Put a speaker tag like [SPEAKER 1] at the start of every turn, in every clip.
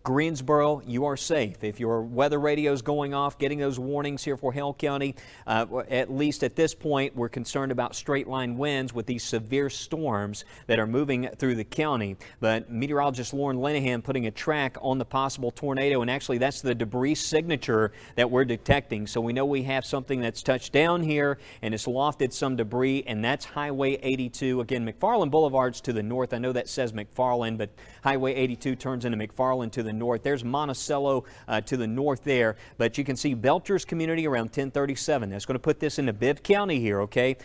[SPEAKER 1] Greensboro, you are safe. If your weather radio is going off, getting those warnings here for Hale County, at least at this point, we're concerned about straight line winds with these severe storms that are moving through the county. But meteorologist Lauren Linehan putting a track on the possible tornado, and actually that's the debris signature that we're detecting. So we know we have something that's touched down here and it's lofted some debris, and that's Highway 82. Again, McFarland Boulevard's to the north. I know that says McFarland, but Highway 82 turns into McFarland to the north. There's Monticello to the north there, but you can see Belcher's Community around 1037. That's going to put this into Bibb County here, okay?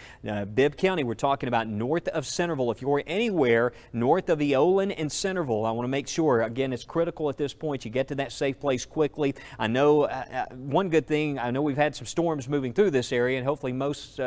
[SPEAKER 1] Bibb County, we're talking about north of Centerville. If you're anywhere north of Eolan and Centerville, I want to make sure, again, it's critical at this point you get to that safe place quickly. I know one good thing, I know we've had some storms moving through this area, and hopefully most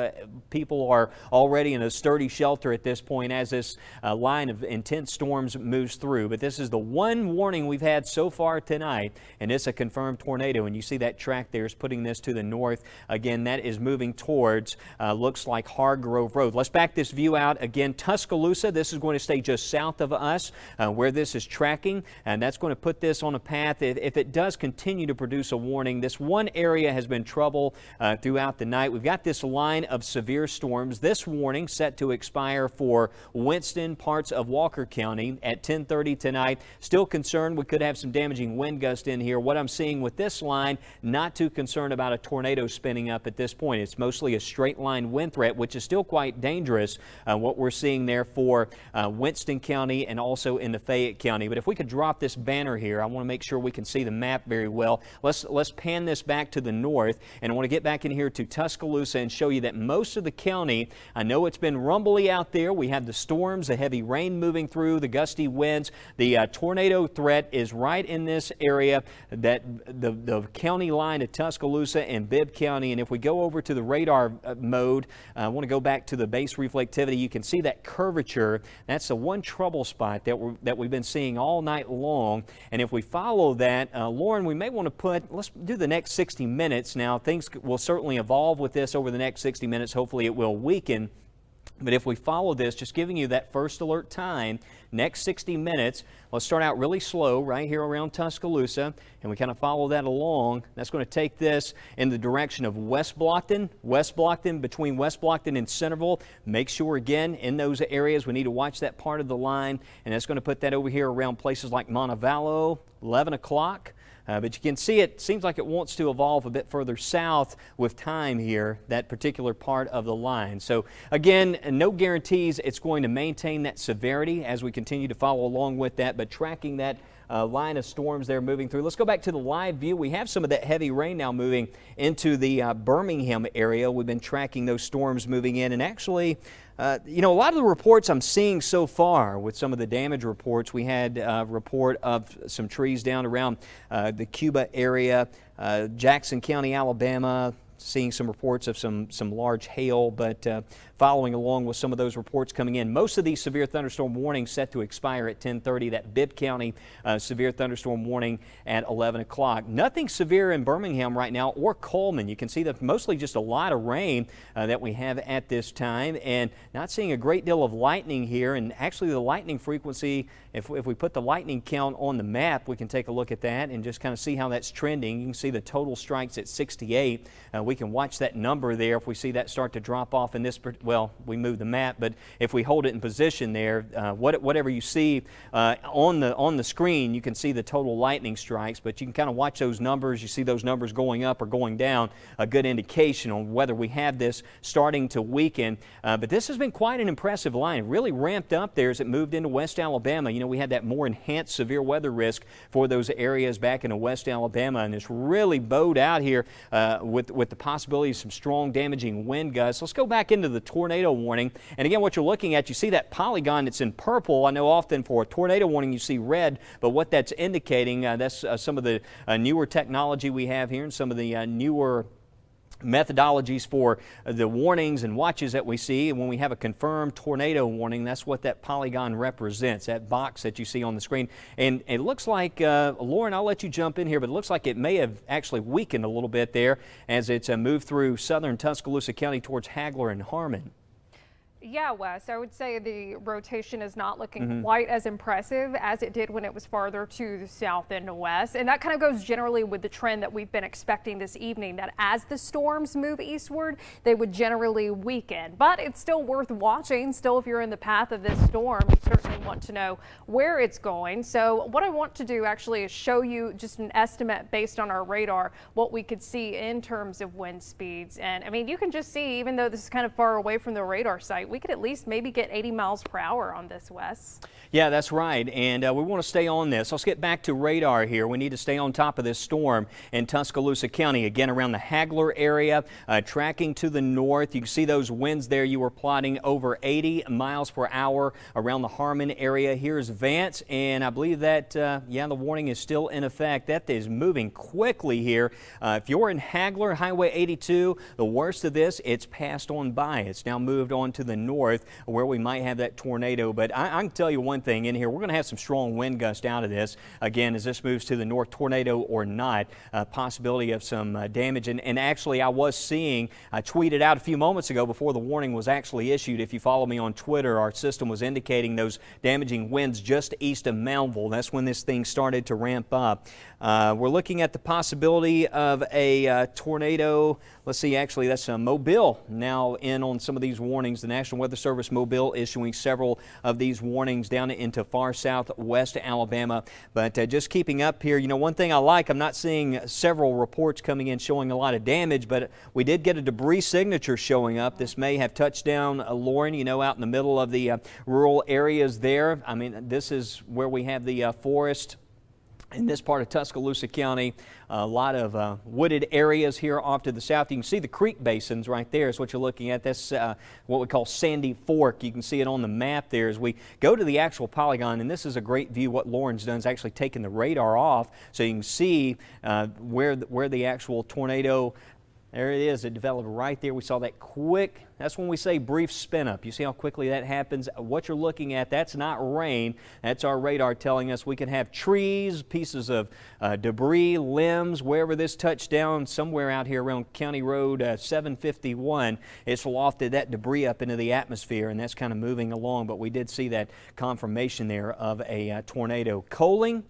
[SPEAKER 1] people are already in a sturdy shelter at this point as this line of intense storms moves through. But this is the one warning we've had so far tonight, and it's a confirmed tornado. And you see that track there is putting this to the north. Again, that is moving towards, looks like Hargrove Road. Let's back this view out. Again, Tuscaloosa, this is going to stay just south of us where this is tracking, and that's going to put this on a path. If it does continue to produce a warning, this one area has been trouble throughout the night. We've got this line of severe storms. This warning set to expire for Winston, parts of Walker County at 10:30 tonight. Still concerned we could have some damaging wind gust in here. What I'm seeing with this line, not too concerned about a tornado spinning up at this point. It's mostly a straight line wind threat, which is still quite dangerous, what we're seeing there for Winston County and also in the Fayette County. But if we could drop this banner here, I want to make sure we can see the map very well. Let's pan this back to the north, and I want to get back in here to Tuscaloosa and show you that most of the county, I know it's been rumbly out there. We have the storms, the heavy rain moving through, the gusty winds. The tornado threat is right in this area, that the county line of Tuscaloosa and Bibb County. And if we go over to the radar mode, I want to go back to the base reflectivity. You can see that curvature. That's the one trouble spot that we've been seeing all night long. And if we follow that, Lauren, we may want to let's do the next 60 minutes. Now, things will certainly evolve with this over the next 60 minutes. Hopefully it will weaken. But if we follow this, just giving you that first alert time, next 60 minutes, let's start out really slow right here around Tuscaloosa, and we kind of follow that along. That's going to take this in the direction of West Blockton, between West Blockton and Centerville. Make sure, again, in those areas, we need to watch that part of the line, and that's going to put that over here around places like Montevallo, 11 o'clock. But you can see it seems like it wants to evolve a bit further south with time here, that particular part of the line. So again, no guarantees it's going to maintain that severity as we continue to follow along with that, but tracking that line of storms there moving through. Let's go back to the live view. We have some of that heavy rain now moving into the Birmingham area. We've been tracking those storms moving in, and actually, you know, a lot of the reports I'm seeing so far with some of the damage reports, we had a report of some trees down around the Cuba area, Jackson County, Alabama, seeing some reports of some large hail, but following along with some of those reports coming in. Most of these severe thunderstorm warnings set to expire at 10:30. That Bibb County severe thunderstorm warning at 11 o'clock. Nothing severe in Birmingham right now or Coleman. You can see that mostly just a lot of rain that we have at this time, and not seeing a great deal of lightning here. And actually the lightning frequency, if we put the lightning count on the map, we can take a look at that and just kind of see how that's trending. You can see the total strikes at 68. We can watch that number there. If we see that start to drop off in this, well, we move the map, but if we hold it in position there, whatever you see on the screen, you can see the total lightning strikes, but you can kind of watch those numbers. You see those numbers going up or going down, a good indication on whether we have this starting to weaken. But this has been quite an impressive line. It really ramped up there as it moved into West Alabama. You know, we had that more enhanced severe weather risk for those areas back into West Alabama, and it's really bowed out here with the possibility of some strong damaging wind gusts. Let's go back into the tornado warning. And again, what you're looking at, you see that polygon that's in purple. I know often for a tornado warning you see red, but what that's indicating, that's some of the newer technology we have here and some of the newer methodologies for the warnings and watches that we see. And when we have a confirmed tornado warning, that's what that polygon represents, that box that you see on the screen. And it looks like, Lauren, I'll let you jump in here, but it looks like it may have actually weakened a little bit there as it's moved through southern Tuscaloosa County towards Hagler and Harmon.
[SPEAKER 2] Yeah, Wes, I would say the rotation is not looking quite as impressive as it did when it was farther to the south and the west. And that kind of goes generally with the trend that we've been expecting this evening, that as the storms move eastward, they would generally weaken. But it's still worth watching. Still, if you're in the path of this storm, you certainly want to know where it's going. So what I want to do actually is show you just an estimate based on our radar, what we could see in terms of wind speeds. And I mean, you can just see, even though this is kind of far away from the radar site, we could at least maybe get 80 miles per hour on this, Wes.
[SPEAKER 1] Yeah, that's right. And we want to stay on this. Let's get back to radar here. We need to stay on top of this storm in Tuscaloosa County, again around the Hagler area, tracking to the north. You can see those winds there you were plotting, over 80 miles per hour around the Harmon area. Here's Vance, and I believe that, yeah, the warning is still in effect. That is moving quickly here. If you're in Hagler, Highway 82, the worst of this, it's passed on by. It's now moved on to the north where we might have that tornado. But I can tell you one thing in here, we're going to have some strong wind gusts out of this. Again, as this moves to the north, tornado or not, possibility of some damage. And actually, I was seeing, I tweeted out a few moments ago before the warning was actually issued. If you follow me on Twitter, our system was indicating those damaging winds just east of Moundville. That's when this thing started to ramp up. We're looking at the possibility of a tornado. Let's see, actually, that's Mobile now in on some of these warnings. The National Weather Service Mobile issuing several of these warnings down into far southwest Alabama. But just keeping up here, you know, one thing I like, I'm not seeing several reports coming in showing a lot of damage, but we did get a debris signature showing up. This may have touched down, Lauren, you know, out in the middle of the rural areas there. I mean, this is where we have the forest in this part of Tuscaloosa County. A lot of wooded areas here off to the south. You can see the creek basins right there is what you're looking at. That's what we call Sandy Fork. You can see it on the map there as we go to the actual polygon. And this is a great view. What Lauren's done is actually taken the radar off so you can see where the actual tornado. There it is. It developed right there. We saw that quick. That's when we say brief spin up. You see how quickly that happens? What you're looking at, that's not rain. That's our radar telling us we can have trees, pieces of debris, limbs, wherever this touched down, somewhere out here around County Road 751. It's lofted that debris up into the atmosphere, and that's kind of moving along. But we did see that confirmation there of a tornado. Coaling.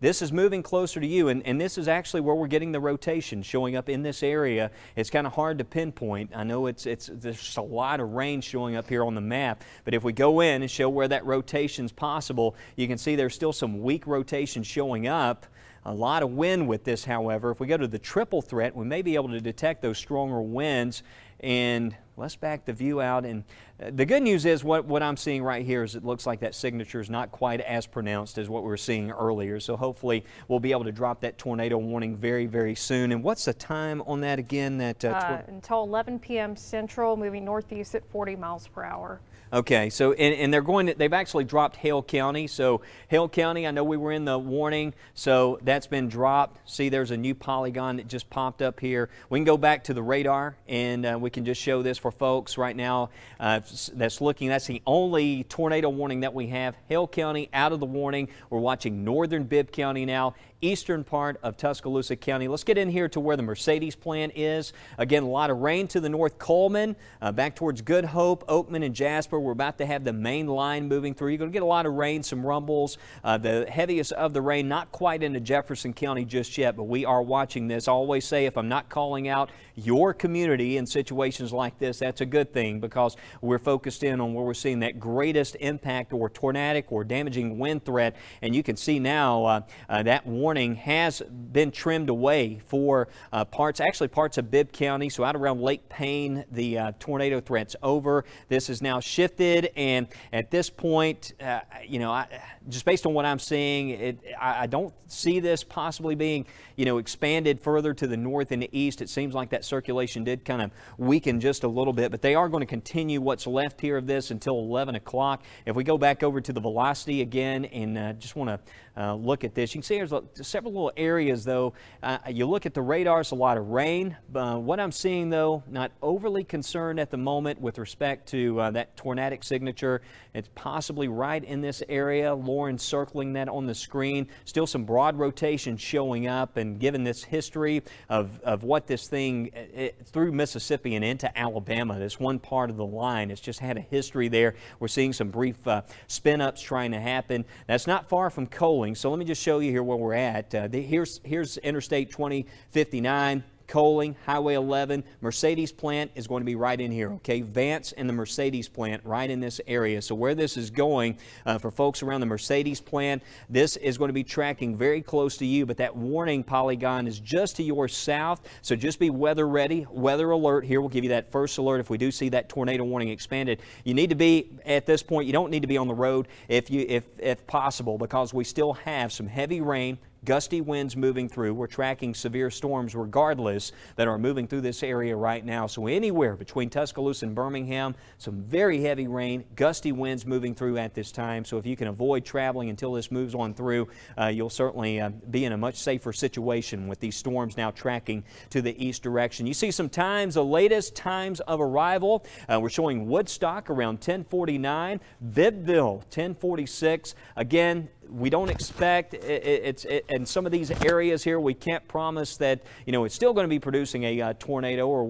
[SPEAKER 1] This is moving closer to you, and this is actually where we're getting the rotation showing up in this area. It's kind of hard to pinpoint. I know there's a lot of rain showing up here on the map, but if we go in and show where that rotation's possible, you can see there's still some weak rotation showing up. A lot of wind with this, however. If we go to the triple threat, we may be able to detect those stronger winds. And let's back the view out. And the good news is what I'm seeing right here is it looks like that signature is not quite as pronounced as what we were seeing earlier. So hopefully we'll be able to drop that tornado warning very, very soon. And what's the time on that again?
[SPEAKER 2] Until 11 p.m. Central, moving northeast at 40 miles per hour.
[SPEAKER 1] Okay, so and they've actually dropped Hale County. So Hale County, I know we were in the warning, so that's been dropped. See, there's a new polygon that just popped up here. We can go back to the radar and we can just show this for folks right now. That's the only tornado warning that we have. Hale County out of the warning. We're watching northern Bibb County now, eastern part of Tuscaloosa County. Let's get in here to where the Mercedes plant is. Again, a lot of rain to the north. Coleman, back towards Good Hope, Oakman, and Jasper. We're about to have the main line moving through. You're going to get a lot of rain, some rumbles. The heaviest of the rain, not quite into Jefferson County just yet, but we are watching this. I always say if I'm not calling out your community in situations like this, that's a good thing because we're focused in on where we're seeing that greatest impact or tornadic or damaging wind threat. And you can see now that warning has been trimmed away for parts of Bibb County. So out around Lake Payne, the tornado threat's over. This is now shifted, and at this point, just based on what I'm seeing, I don't see this possibly being, expanded further to the north and the east. It seems like that circulation did kind of weaken just a little bit, but they are going to continue what's left here of this until 11 o'clock. If we go back over to the velocity again and just want to look at this, you can see there's several little areas, though. You look at the radar, it's a lot of rain. What I'm seeing, though, not overly concerned at the moment with respect to that tornadic signature. It's possibly right in this area. Lauren circling that on the screen. Still some broad rotation showing up, and given this history of what this thing through Mississippi and into Alabama. Alabama. This one part of the line, it's just had a history there. We're seeing some brief spin-ups trying to happen. That's not far from Coaling, so let me just show you here where we're at. Here's Interstate 2059. Coaling, Highway 11, Mercedes plant is going to be right in here, okay? Vance and the Mercedes plant right in this area. So where this is going, for folks around the Mercedes plant, this is going to be tracking very close to you, but that warning polygon is just to your south, so just be weather ready, weather alert here. We'll give you that first alert if we do see that tornado warning expanded. You need to be, at this point, you don't need to be on the road if possible, because we still have some heavy rain, gusty winds moving through. We're tracking severe storms regardless that are moving through this area right now. So anywhere between Tuscaloosa and Birmingham, some very heavy rain, gusty winds moving through at this time. So if you can avoid traveling until this moves on through, you'll certainly be in a much safer situation with these storms now tracking to the east direction. You see some times, the latest times of arrival. We're showing Woodstock around 10:49, Bibbville 10:46. Again, we don't expect in some of these areas here, we can't promise that, you know, it's still going to be producing a tornado, or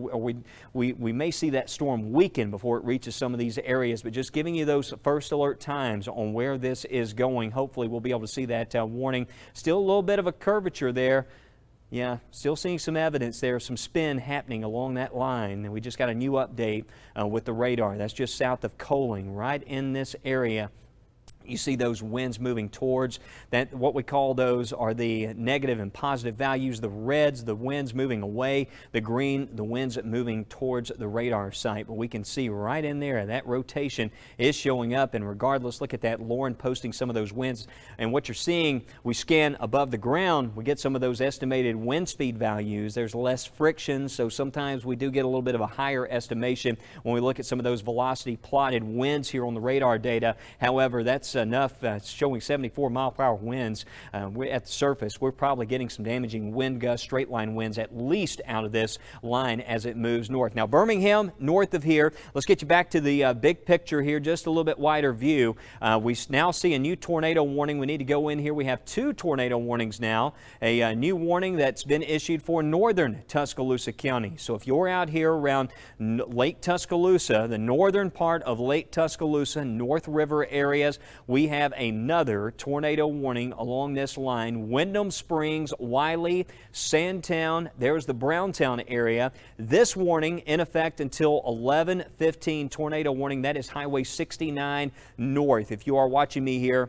[SPEAKER 1] we may see that storm weaken before it reaches some of these areas, but just giving you those first alert times on where this is going. Hopefully we'll be able to see that warning. Still a little bit of a curvature there. Yeah, still seeing some evidence there, some spin happening along that line. And we just got a new update with the radar. That's just south of Coaling, right in this area. You see those winds moving towards that. What we call those are the negative and positive values. The reds, the winds moving away. The green, the winds moving towards the radar site. But we can see right in there that rotation is showing up. And regardless, look at that, Lauren posting some of those winds. And what you're seeing, we scan above the ground, we get some of those estimated wind speed values. There's less friction, so sometimes we do get a little bit of a higher estimation when we look at some of those velocity plotted winds here on the radar data. However, that's enough. It's showing 74 mile per hour winds. We're at the surface. We're probably getting some damaging wind gusts, straight line winds at least out of this line as it moves north. Now Birmingham, north of here. Let's get you back to the big picture here, just a little bit wider view. We now see a new tornado warning. We need to go in here. We have two tornado warnings now. A new warning that's been issued for northern Tuscaloosa County. So if you're out here around Lake Tuscaloosa, the northern part of Lake Tuscaloosa, North River areas, we have another tornado warning along this line. Windham Springs, Wiley, Sandtown, there's the Browntown area. This warning in effect until 11:15. Tornado warning. That is Highway 69 north. If you are watching me here,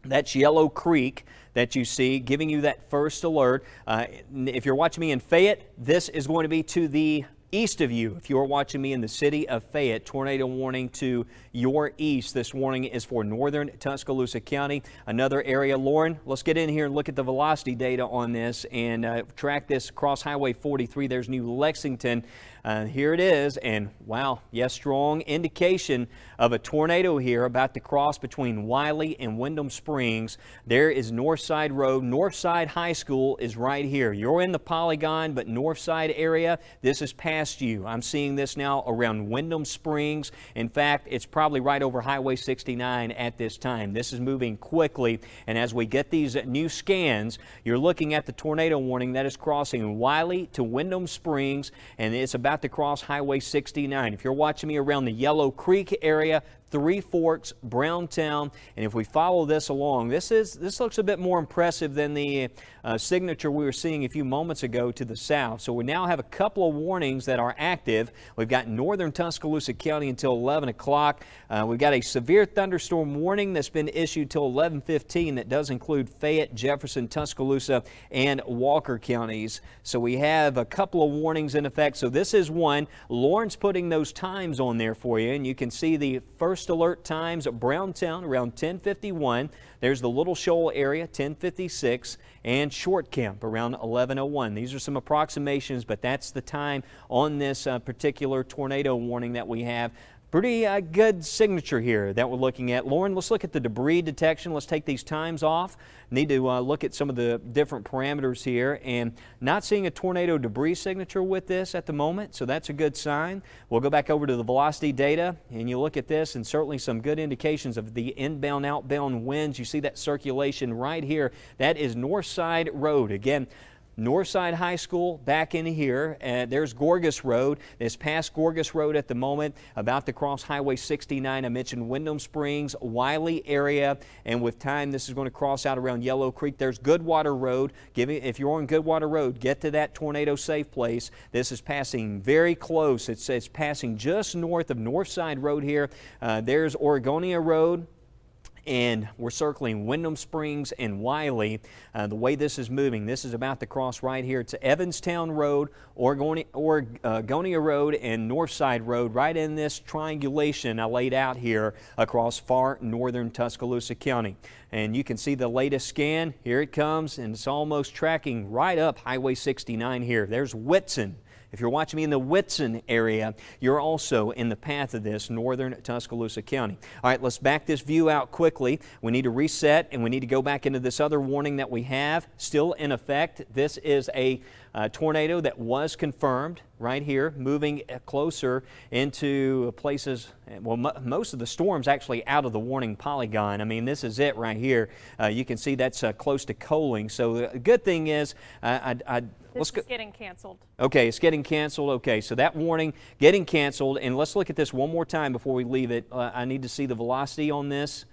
[SPEAKER 1] that's Yellow Creek that you see, giving you that first alert. If you're watching me in Fayette, this is going to be to the east of you. If you're watching me in the city of Fayette, tornado warning to your east. This warning is for northern Tuscaloosa County. Another area, Lauren, let's get in here and look at the velocity data on this and track this across Highway 43. There's New Lexington. Here it is, and wow, yes, strong indication of a tornado here about to cross between Wiley and Windham Springs. There is Northside Road. Northside High School is right here. You're in the polygon, but Northside area, this is past you. I'm seeing this now around Windham Springs. In fact, it's probably right over Highway 69 at this time. This is moving quickly, and as we get these new scans, you're looking at the tornado warning that is crossing Wiley to Windham Springs, and it's about to cross Highway 69. If you're watching me around the Yellow Creek area, Three Forks, Browntown, and if we follow this along, this looks a bit more impressive than the signature we were seeing a few moments ago to the south. So we now have a couple of warnings that are active. We've got northern Tuscaloosa County until 11 o'clock. We've got a severe thunderstorm warning that's been issued till 11:15 that does include Fayette, Jefferson, Tuscaloosa, and Walker counties. So we have a couple of warnings in effect. So this is one. Lauren's putting those times on there for you, and you can see the first alert times at Browntown around 10:51. There's the Little Shoal area 10:56 and Short Camp around 11:01. These are some approximations, but that's the time on this particular tornado warning that we have. Pretty good signature here that we're looking at. Lauren, let's look at the debris detection. Let's take these times off. Need to look at some of the different parameters here, and not seeing a tornado debris signature with this at the moment, so that's a good sign. We'll go back over to the velocity data, and you look at this, and certainly some good indications of the inbound, outbound winds. You see that circulation right here. That is Northside Road. Again, Northside High School back in here. There's Gorgas Road. It's past Gorgas Road at the moment, about to cross Highway 69. I mentioned Windham Springs, Wiley area, and with time this is going to cross out around Yellow Creek. There's Goodwater Road. If you're on Goodwater Road, get to that tornado safe place. This is passing very close. It's passing just north of Northside Road here. There's Oregonia Road. And we're circling Windham Springs and Wiley. The way this is moving, this is about to cross right here to Evanstown Road, Oregonia Road, and Northside Road, right in this triangulation I laid out here across far northern Tuscaloosa County. And you can see the latest scan. Here it comes, and it's almost tracking right up Highway 69 here. There's Whitson. If you're watching me in the Whitson area, you're also in the path of this, northern Tuscaloosa County. All right, let's back this view out quickly. We need to reset, and we need to go back into this other warning that we have still in effect. This is a tornado that was confirmed right here, moving closer into places. Well, most of the storm's actually out of the warning polygon. I mean, this is it right here. You can see that's close to coaling. So the good thing is,
[SPEAKER 2] This is getting canceled.
[SPEAKER 1] Okay, it's getting canceled. Okay, so that warning getting canceled. And let's look at this one more time before we leave it. I need to see the velocity on this.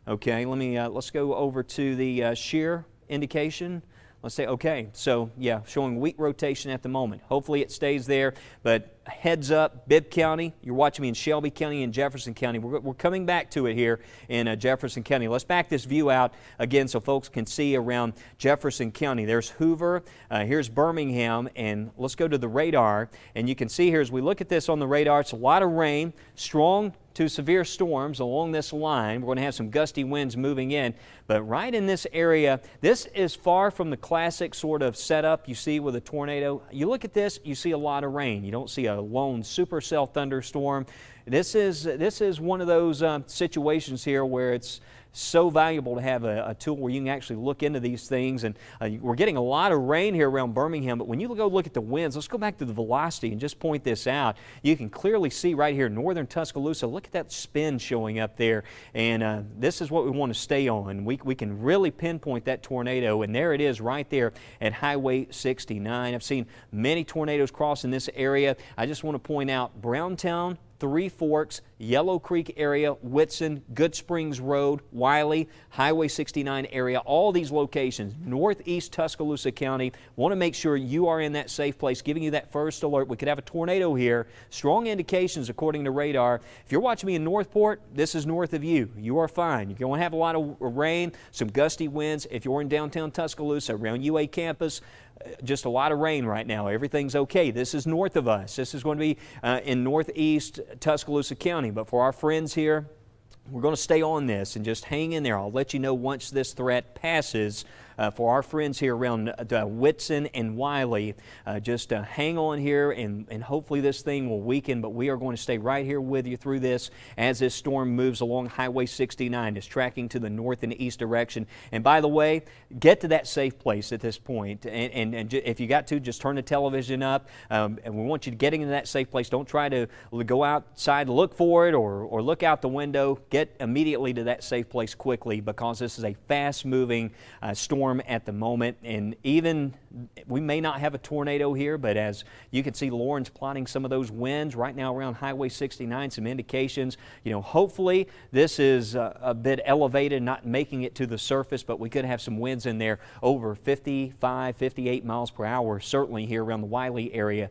[SPEAKER 1] Okay, let's go over to the shear indication. Let's say, okay, so yeah, showing weak rotation at the moment. Hopefully it stays there, but heads up, Bibb County, you're watching me in Shelby County and Jefferson County. We're coming back to it here in Jefferson County. Let's back this view out again so folks can see around Jefferson County. There's Hoover, here's Birmingham, and let's go to the radar. And you can see here as we look at this on the radar, it's a lot of rain, strong to severe storms along this line. We're going to have some gusty winds moving in, but right in this area, this is far from the classic sort of setup you see with a tornado. You look at this, you see a lot of rain. You don't see a lone supercell thunderstorm. This is one of those situations here where it's so valuable to have a tool where you can actually look into these things. And we're getting a lot of rain here around Birmingham, but when you go look at the winds, let's go back to the velocity and just point this out. You can clearly see right here, northern Tuscaloosa, look at that spin showing up there. And this is what we want to stay on. We can really pinpoint that tornado, and there it is right there at Highway 69. I've seen many tornadoes cross in this area. I just want to point out Browntown, Three Forks, Yellow Creek area, Whitson, Good Springs Road, Wiley, Highway 69 area, all these locations, northeast Tuscaloosa County. Want to make sure you are in that safe place, giving you that first alert. We could have a tornado here. Strong indications according to radar. If you're watching me in Northport, this is north of you. You are fine. You're going to have a lot of rain, some gusty winds. If you're in downtown Tuscaloosa, around UA campus, just a lot of rain right now. Everything's okay. This is north of us. This is going to be in northeast Tuscaloosa County. But for our friends here, we're going to stay on this and just hang in there. I'll let you know once this threat passes. For our friends here around Whitson and Wiley, just hang on here and hopefully this thing will weaken, but we are going to stay right here with you through this as this storm moves along Highway 69. It's tracking to the north and east direction. And by the way, get to that safe place at this point. And if you got to, just turn the television up. And we want you to get into that safe place. Don't try to go outside to look for it or look out the window. Get immediately to that safe place quickly, because this is a fast-moving storm at the moment. And even we may not have a tornado here, but as you can see, Lauren's plotting some of those winds right now around Highway 69, some indications. You know, hopefully this is a bit elevated, not making it to the surface, but we could have some winds in there over 55, 58 miles per hour, certainly here around the Wiley area.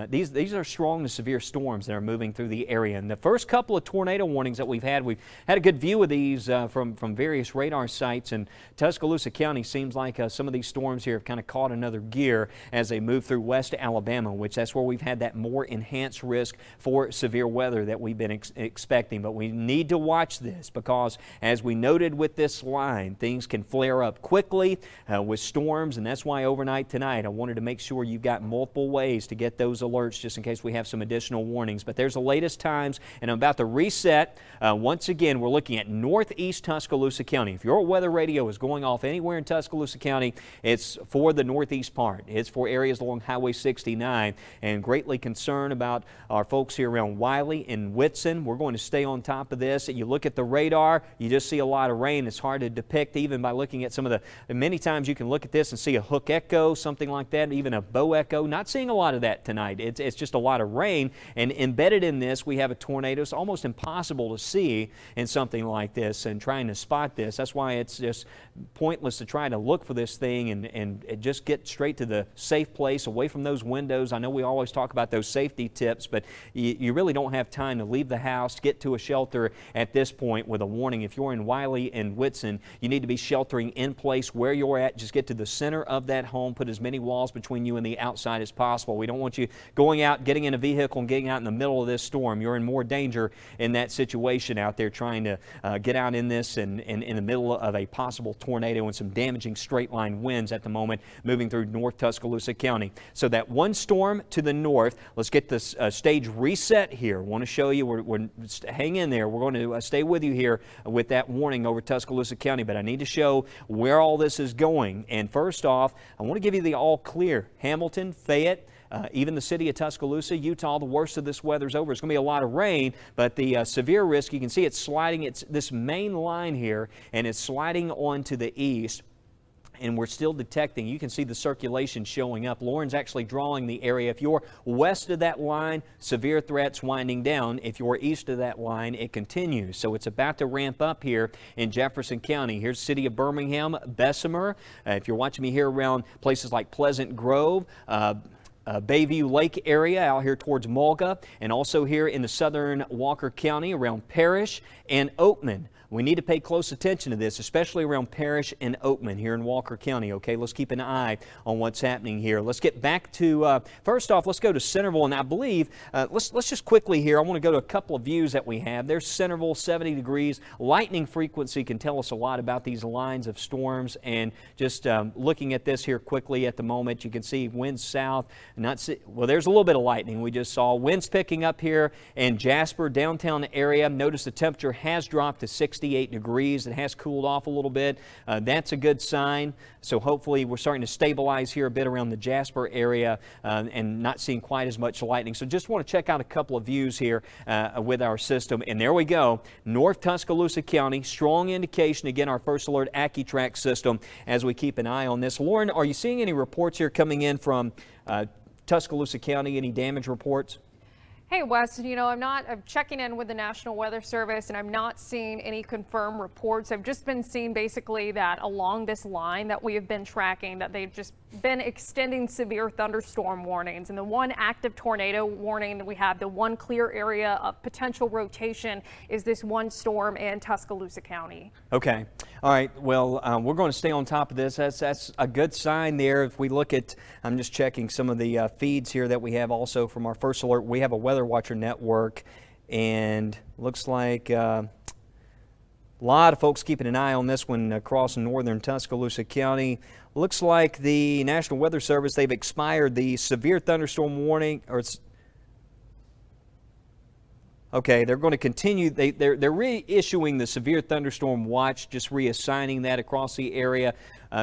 [SPEAKER 1] These are strong to severe storms that are moving through the area. And the first couple of tornado warnings that we've had a good view of these from various radar sites, and Tuscaloosa County seems like some of these storms here have kind of caught another gear as they move through West Alabama, which that's where we've had that more enhanced risk for severe weather that we've been expecting. But we need to watch this, because as we noted with this line, things can flare up quickly with storms, and that's why overnight tonight I wanted to make sure you've got multiple ways to get those alerts just in case we have some additional warnings. But there's the latest times, and I'm about to reset. Once again, we're looking at northeast Tuscaloosa County. If your weather radio is going off anywhere in Tuscaloosa County, it's for the the northeast part. It's for areas along Highway 69, and greatly concerned about our folks here around Wiley and Whitson. We're going to stay on top of this. You look at the radar, you just see a lot of rain. It's hard to depict even by looking at some of the, many times you can look at this and see a hook echo, something like that, even a bow echo. Not seeing a lot of that tonight. It's just a lot of rain, and embedded in this we have a tornado. It's almost impossible to see in something like this and trying to spot this. That's why it's just pointless to try to look for this thing and just get straight to the safe place, away from those windows. I know we always talk about those safety tips, but you really don't have time to leave the house, get to a shelter at this point with a warning. If you're in Wiley and Whitson, you need to be sheltering in place where you're at. Just get to the center of that home, put as many walls between you and the outside as possible. We don't want you going out, getting in a vehicle and getting out in the middle of this storm. You're in more danger in that situation out there trying to get out in this and in the middle of a possible tornado and some damaging straight line winds at the moment moving through North Tuscaloosa County. So that one storm to the north, let's get this stage reset here. I want to show you, hang in there. We're going to stay with you here with that warning over Tuscaloosa County, but I need to show where all this is going. And first off, I want to give you the all clear. Hamilton, Fayette, even the city of Tuscaloosa, Utah, the worst of this weather's over. It's going to be a lot of rain, but the severe risk, you can see it's sliding. It's this main line here, and it's sliding on to the east. And we're still detecting, you can see the circulation showing up. Lauren's actually drawing the area. If you're west of that line, severe threats winding down. If you're east of that line, it continues. So it's about to ramp up here in Jefferson County. Here's the city of Birmingham, Bessemer. If you're watching me here around places like Pleasant Grove, Bayview Lake area out here towards Mulga, and also here in the southern Walker County around Parrish and Oatman. We need to pay close attention to this, especially around Parrish and Oatman here in Walker County. Okay, let's keep an eye on what's happening here. Let's get back to, first off, let's go to Centerville. And I believe, let's just quickly here, I want to go to a couple of views that we have. There's Centerville, 70 degrees. Lightning frequency can tell us a lot about these lines of storms. And just looking at this here quickly at the moment, you can see winds south. Well, there's a little bit of lightning we just saw. Winds picking up here in Jasper, downtown area. Notice the temperature has dropped to 68 degrees. It has cooled off a little bit. That's a good sign. So hopefully we're starting to stabilize here a bit around the Jasper area and not seeing quite as much lightning. So just want to check out a couple of views here with our system. And there we go. North Tuscaloosa County, strong indication. Again, our first alert AccuTrack system as we keep an eye on this. Lauren, are you seeing any reports here coming in from Tuscaloosa County? Any damage reports?
[SPEAKER 2] Hey, Wes, I'm checking in with the National Weather Service, and I'm not seeing any confirmed reports. I've just been seeing basically that along this line that we have been tracking, that they've just been extending severe thunderstorm warnings. And the one active tornado warning that we have, the one clear area of potential rotation, is this one storm in Tuscaloosa County. Okay.
[SPEAKER 1] All right. Well, we're going to stay on top of this. That's a good sign there. If we look at, I'm just checking some of the feeds here that we have also from our first alert. We have a Weather Watcher network, and looks like a lot of folks keeping an eye on this one across northern Tuscaloosa County. Looks like the National Weather Service, they've expired the severe thunderstorm warning, or it's okay, they're going to continue. They're reissuing the severe thunderstorm watch, just reassigning that across the area.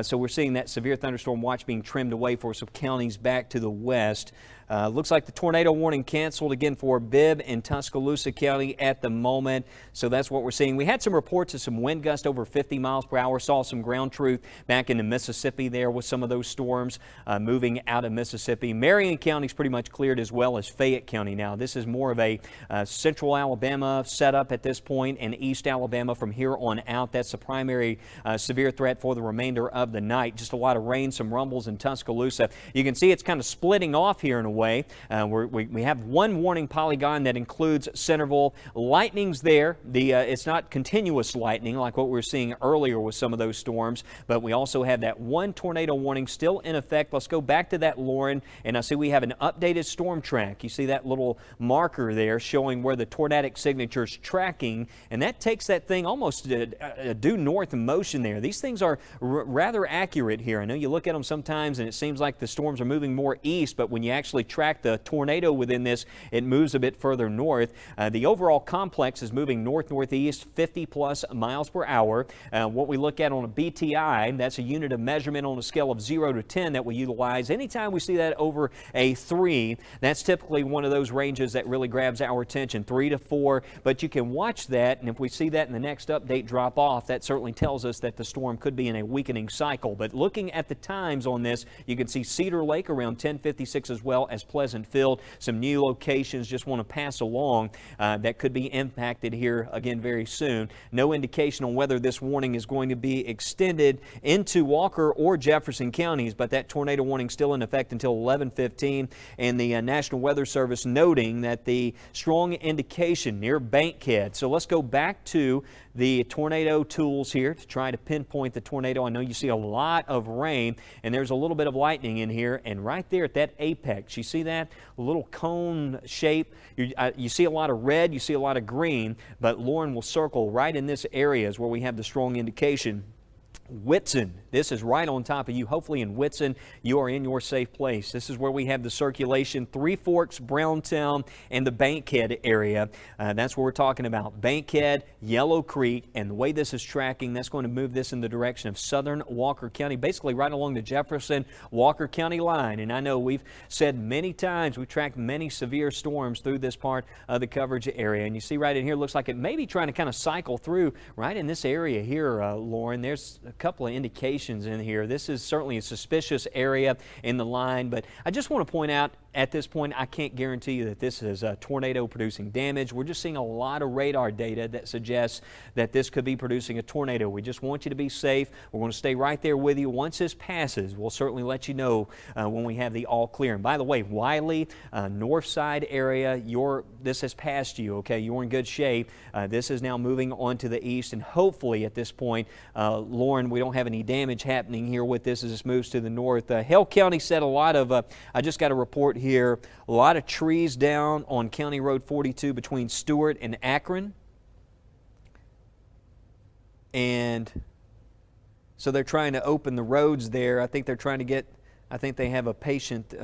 [SPEAKER 1] So we're seeing that severe thunderstorm watch being trimmed away for some counties back to the west. Looks like the tornado warning canceled again for Bibb and Tuscaloosa County at the moment. So that's what we're seeing. We had some reports of some wind gusts over 50 miles per hour. Saw some ground truth back into Mississippi there with some of those storms moving out of Mississippi. Marion County's pretty much cleared, as well as Fayette County now. This is more of a central Alabama setup at this point, and East Alabama from here on out. That's the primary severe threat for the remainder of the night. Just a lot of rain, some rumbles in Tuscaloosa. You can see it's kind of splitting off here in a way. We have one warning polygon that includes Centerville. Lightning's there. It's not continuous lightning like what we were seeing earlier with some of those storms, but we also have that one tornado warning still in effect. Let's go back to that, Lauren, and I see we have an updated storm track. You see that little marker there showing where the tornadic signature's tracking, and that takes that thing almost due north in motion there. These things are rather accurate here. I know you look at them sometimes and it seems like the storms are moving more east, but when you actually track the tornado within this, it moves a bit further north. The overall complex is moving north-northeast 50 plus miles per hour. What we look at on a BTI, that's a unit of measurement on a scale of 0 to 10 that we utilize. Anytime we see that over a 3, that's typically one of those ranges that really grabs our attention, 3 to 4. But you can watch that, and if we see that in the next update drop off, that certainly tells us that the storm could be in a weakening cycle. But looking at the times on this, you can see Cedar Lake around 10:56 as well as Pleasant Field. Some new locations just want to pass along that could be impacted here again very soon. No indication on whether this warning is going to be extended into Walker or Jefferson counties, but that tornado warning still in effect until 11:15, and the National Weather Service noting that the strong indication near Bankhead. So let's go back to the tornado tools here to try to pinpoint the tornado. I know you see a lot of rain, and there's a little bit of lightning in here, and right there at that apex, you see that little cone shape? You see a lot of red, you see a lot of green, but Lauren will circle right in this area is where we have the strong indication. Whitson, this is right on top of you. Hopefully in Whitson, you are in your safe place. This is where we have the circulation, Three Forks, Browntown, and the Bankhead area. That's what we're talking about. Bankhead, Yellow Creek, and the way this is tracking, that's going to move this in the direction of southern Walker County, basically right along the Jefferson-Walker County line. And I know we've said many times, we've tracked many severe storms through this part of the coverage area. And you see right in here, looks like it may be trying to kind of cycle through right in this area here, Lauren. There's a couple of indications in here. This is certainly a suspicious area in the line, but I just want to point out at this point, I can't guarantee you that this is a tornado producing damage. We're just seeing a lot of radar data that suggests that this could be producing a tornado. We just want you to be safe. We're going to stay right there with you. Once this passes, we'll certainly let you know when we have the all clear. And by the way, Wiley, north side area, this has passed you, okay? You're in good shape. This is now moving on to the east, and hopefully at this point, Lauren, we don't have any damage happening here with this as this moves to the north. Hale County said a lot of, I just got a report here, a lot of trees down on County Road 42 between Stewart and Akron. And so they're trying to open the roads there. I think they're trying to get, I think they have a patient,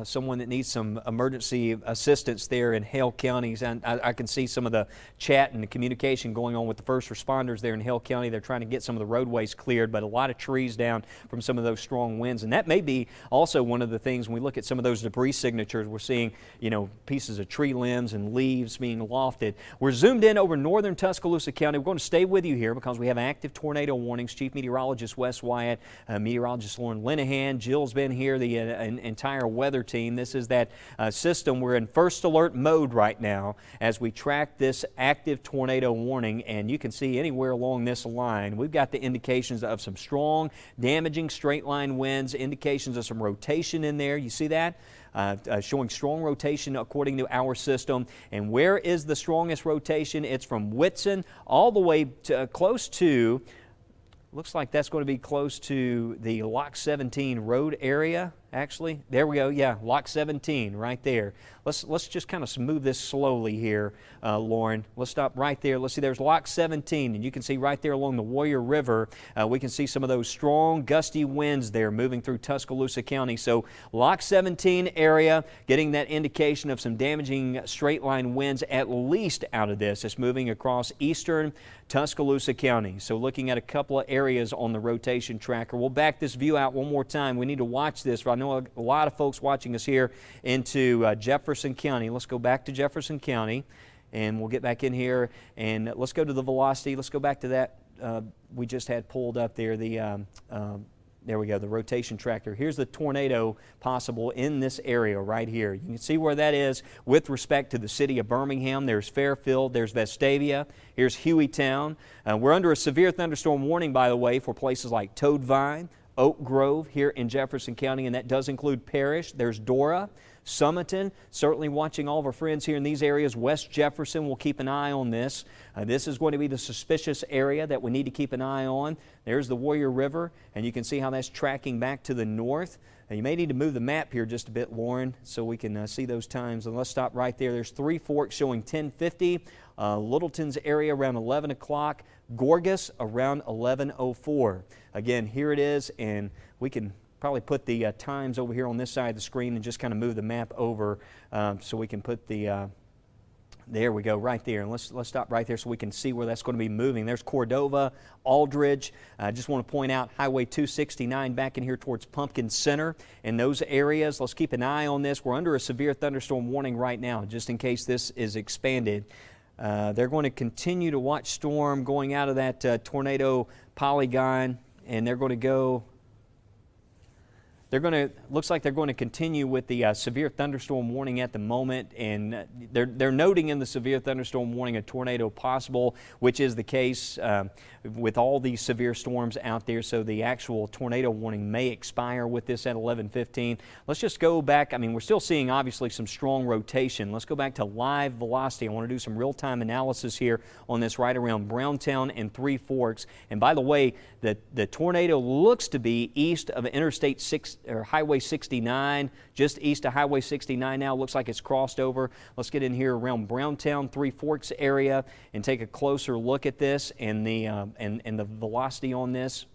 [SPEAKER 1] someone that needs some emergency assistance there in Hale County. And I can see some of the chat and the communication going on with the first responders there in Hale County. They're trying to get some of the roadways cleared, but a lot of trees down from some of those strong winds. And that may be also one of the things when we look at some of those debris signatures, we're seeing, you know, pieces of tree limbs and leaves being lofted. We're zoomed in over northern Tuscaloosa County. We're going to stay with you here because we have active tornado warnings. Chief Meteorologist Wes Wyatt, Meteorologist Lauren Linehan, Jill's been here, the entire weather team. This is that system. We're in first alert mode right now as we track this active tornado warning, and you can see anywhere along this line we've got the indications of some strong damaging straight line winds, indications of some rotation in there. You see that? Showing strong rotation according to our system. And where is the strongest rotation? It's from Whitson all the way to close to, looks like that's going to be close to the Lock 17 road area. Actually, there we go. Yeah, Lock 17 right there. Let's just kind of move this slowly here, Lauren. Let's stop right there. Let's see, there's Lock 17, and you can see right there along the Warrior River, we can see some of those strong gusty winds there moving through Tuscaloosa County. So Lock 17 area, getting that indication of some damaging straight line winds at least out of this. It's moving across eastern Tuscaloosa County. So looking at a couple of areas on the rotation tracker. We'll back this view out one more time. We need to watch this. I know a lot of folks watching us here into Jefferson County. Let's go back to Jefferson County, and we'll get back in here, and let's go to the velocity. Let's go back to that we just had pulled up there, there we go, the rotation tracker. Here's the tornado possible in this area right here. You can see where that is with respect to the city of Birmingham. There's Fairfield, there's Vestavia, here's Hueytown. We're under a severe thunderstorm warning, by the way, for places like Toadvine, Oak Grove here in Jefferson County, and that does include Parrish. There's Dora, Summerton, certainly watching all of our friends here in these areas. West Jefferson, we'll keep an eye on this. This is going to be the suspicious area that we need to keep an eye on. There's the Warrior River, and you can see how that's tracking back to the north. You may need to move the map here just a bit, Lauren, so we can see those times. And let's stop right there. There's Three Forks showing 10:50, Littleton's area around 11 o'clock, Gorgas around 11:04. Again, here it is, and we can probably put the times over here on this side of the screen and just kind of move the map over so we can put the there we go, right there. And let's stop right there so we can see where that's going to be moving. There's Cordova, Aldridge. I just want to point out Highway 269 back in here towards Pumpkin Center in those areas. Let's keep an eye on this. We're under a severe thunderstorm warning right now, just in case this is expanded. They're going to continue to watch storm going out of that tornado polygon, and they're going to go. Looks like they're going to continue with the severe thunderstorm warning at the moment, and they're noting in the severe thunderstorm warning a tornado possible, which is the case with all these severe storms out there. So the actual tornado warning may expire with this at 11:15. Let's just go back. I mean, we're still seeing obviously some strong rotation. Let's go back to live velocity. I want to do some real-time analysis here on this right around Browntown and Three Forks. And by the way, the tornado looks to be east of Interstate 6 or Highway 69, just east of Highway 69 now. Looks like it's crossed over. Let's get in here around Browntown, Three Forks area and take a closer look at this and the velocity on this.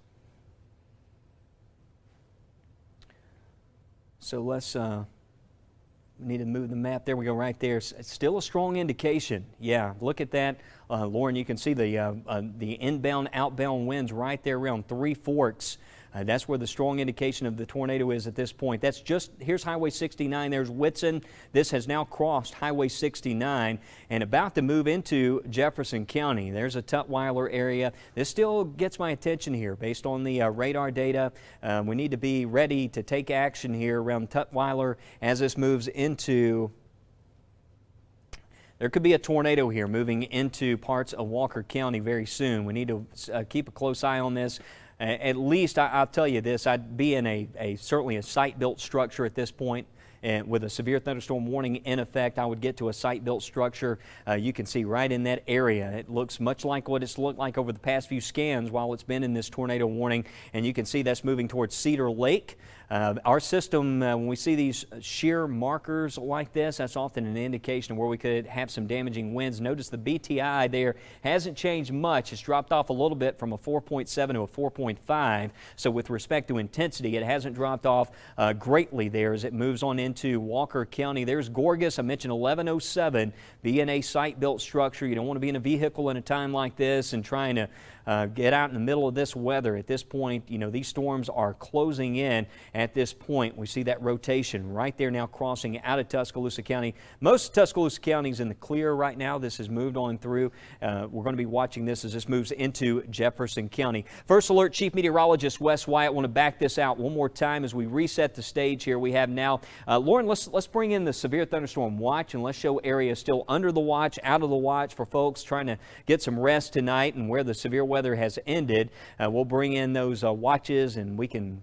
[SPEAKER 1] So let's we need to move the map. There we go, right there. It's still a strong indication. Yeah, look at that. Lauren, you can see the inbound, outbound winds right there around Three Forks. That's where the strong indication of the tornado is at this point. That's just, here's Highway 69, there's Whitson. This has now crossed Highway 69 and about to move into Jefferson County. There's a Tutwiler area. This still gets my attention here based on the radar data. We need to be ready to take action here around Tutwiler as this moves into. There could be a tornado here moving into parts of Walker County very soon. We need to keep a close eye on this. At least I'll tell you this, I'd be in certainly a site-built structure at this point. And with a severe thunderstorm warning in effect, I would get to a site-built structure. You can see right in that area. It looks much like what it's looked like over the past few scans while it's been in this tornado warning. And you can see that's moving towards Cedar Lake. Our system, when we see these shear markers like this, that's often an indication of where we could have some damaging winds. Notice the BTI there hasn't changed much. It's dropped off a little bit from a 4.7 to a 4.5. So with respect to intensity, it hasn't dropped off greatly there as it moves on into Walker County. There's Gorgas. I mentioned 1107 being a site-built structure. You don't want to be in a vehicle in a time like this and trying to get out in the middle of this weather. At this point, you know, these storms are closing in at this point. We see that rotation right there now crossing out of Tuscaloosa County. Most of Tuscaloosa County is in the clear right now. This has moved on through. We're going to be watching this as this moves into Jefferson County. First Alert Chief Meteorologist Wes Wyatt. I want to back this out one more time as we reset the stage here. We have now, Lauren, let's bring in the severe thunderstorm watch and let's show areas still under the watch, out of the watch for folks trying to get some rest tonight and where the severe weather has ended. We'll bring in those watches and we can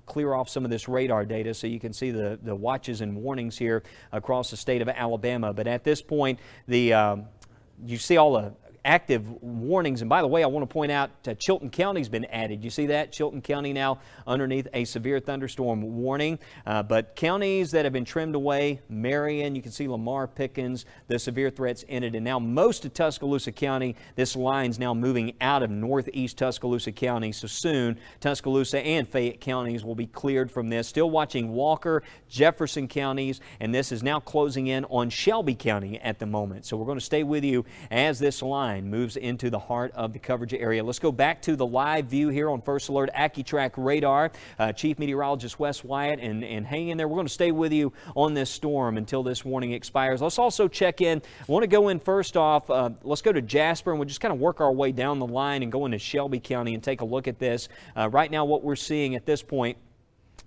[SPEAKER 1] clear off some of this radar data so you can see the watches and warnings here across the state of Alabama. But at this point, you see all the active warnings. And by the way, I want to point out Chilton County's been added. You see that? Chilton County now underneath a severe thunderstorm warning. But counties that have been trimmed away, Marion, you can see Lamar, Pickens, the severe threats ended. And now most of Tuscaloosa County, this line's now moving out of northeast Tuscaloosa County. So soon, Tuscaloosa and Fayette counties will be cleared from this. Still watching Walker, Jefferson counties, and this is now closing in on Shelby County at the moment. So we're going to stay with you as this line moves into the heart of the coverage area. Let's go back to the live view here on First Alert AccuTrack radar. Chief Meteorologist Wes Wyatt, and hang in there. We're going to stay with you on this storm until this warning expires. Let's also check in. I want to go in first off. Let's go to Jasper, and we'll just kind of work our way down the line and go into Shelby County and take a look at this. Right now, what we're seeing at this point,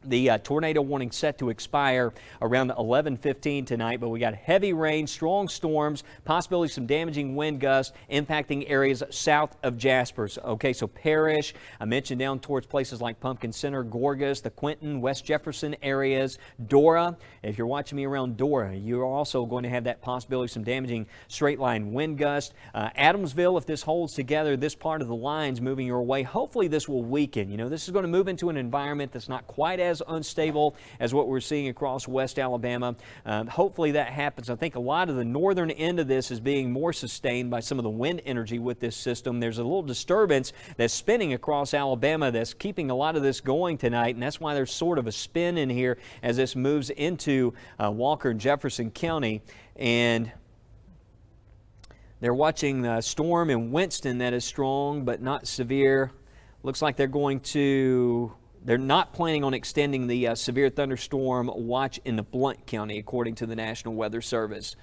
[SPEAKER 1] the tornado warning set to expire around 11:15 tonight, but we got heavy rain, strong storms, possibly some damaging wind gusts impacting areas south of Jaspers. Okay, so Parrish, I mentioned down towards places like Pumpkin Center, Gorgas, the Quinton, West Jefferson areas, Dora. If you're watching me around Dora, you're also going to have that possibility of some damaging straight line wind gusts. Adamsville, if this holds together, this part of the line's moving your way. Hopefully this will weaken. You know, this is going to move into an environment that's not quite as as unstable as what we're seeing across West Alabama. Hopefully that happens. I think a lot of the northern end of this is being more sustained by some of the wind energy with this system. There's a little disturbance that's spinning across Alabama that's keeping a lot of this going tonight, and that's why there's sort of a spin in here as this moves into Walker and Jefferson County. And they're watching the storm in Winston that is strong but not severe. Looks like they're not planning on extending the severe thunderstorm watch into Blount County, according to the National Weather Service.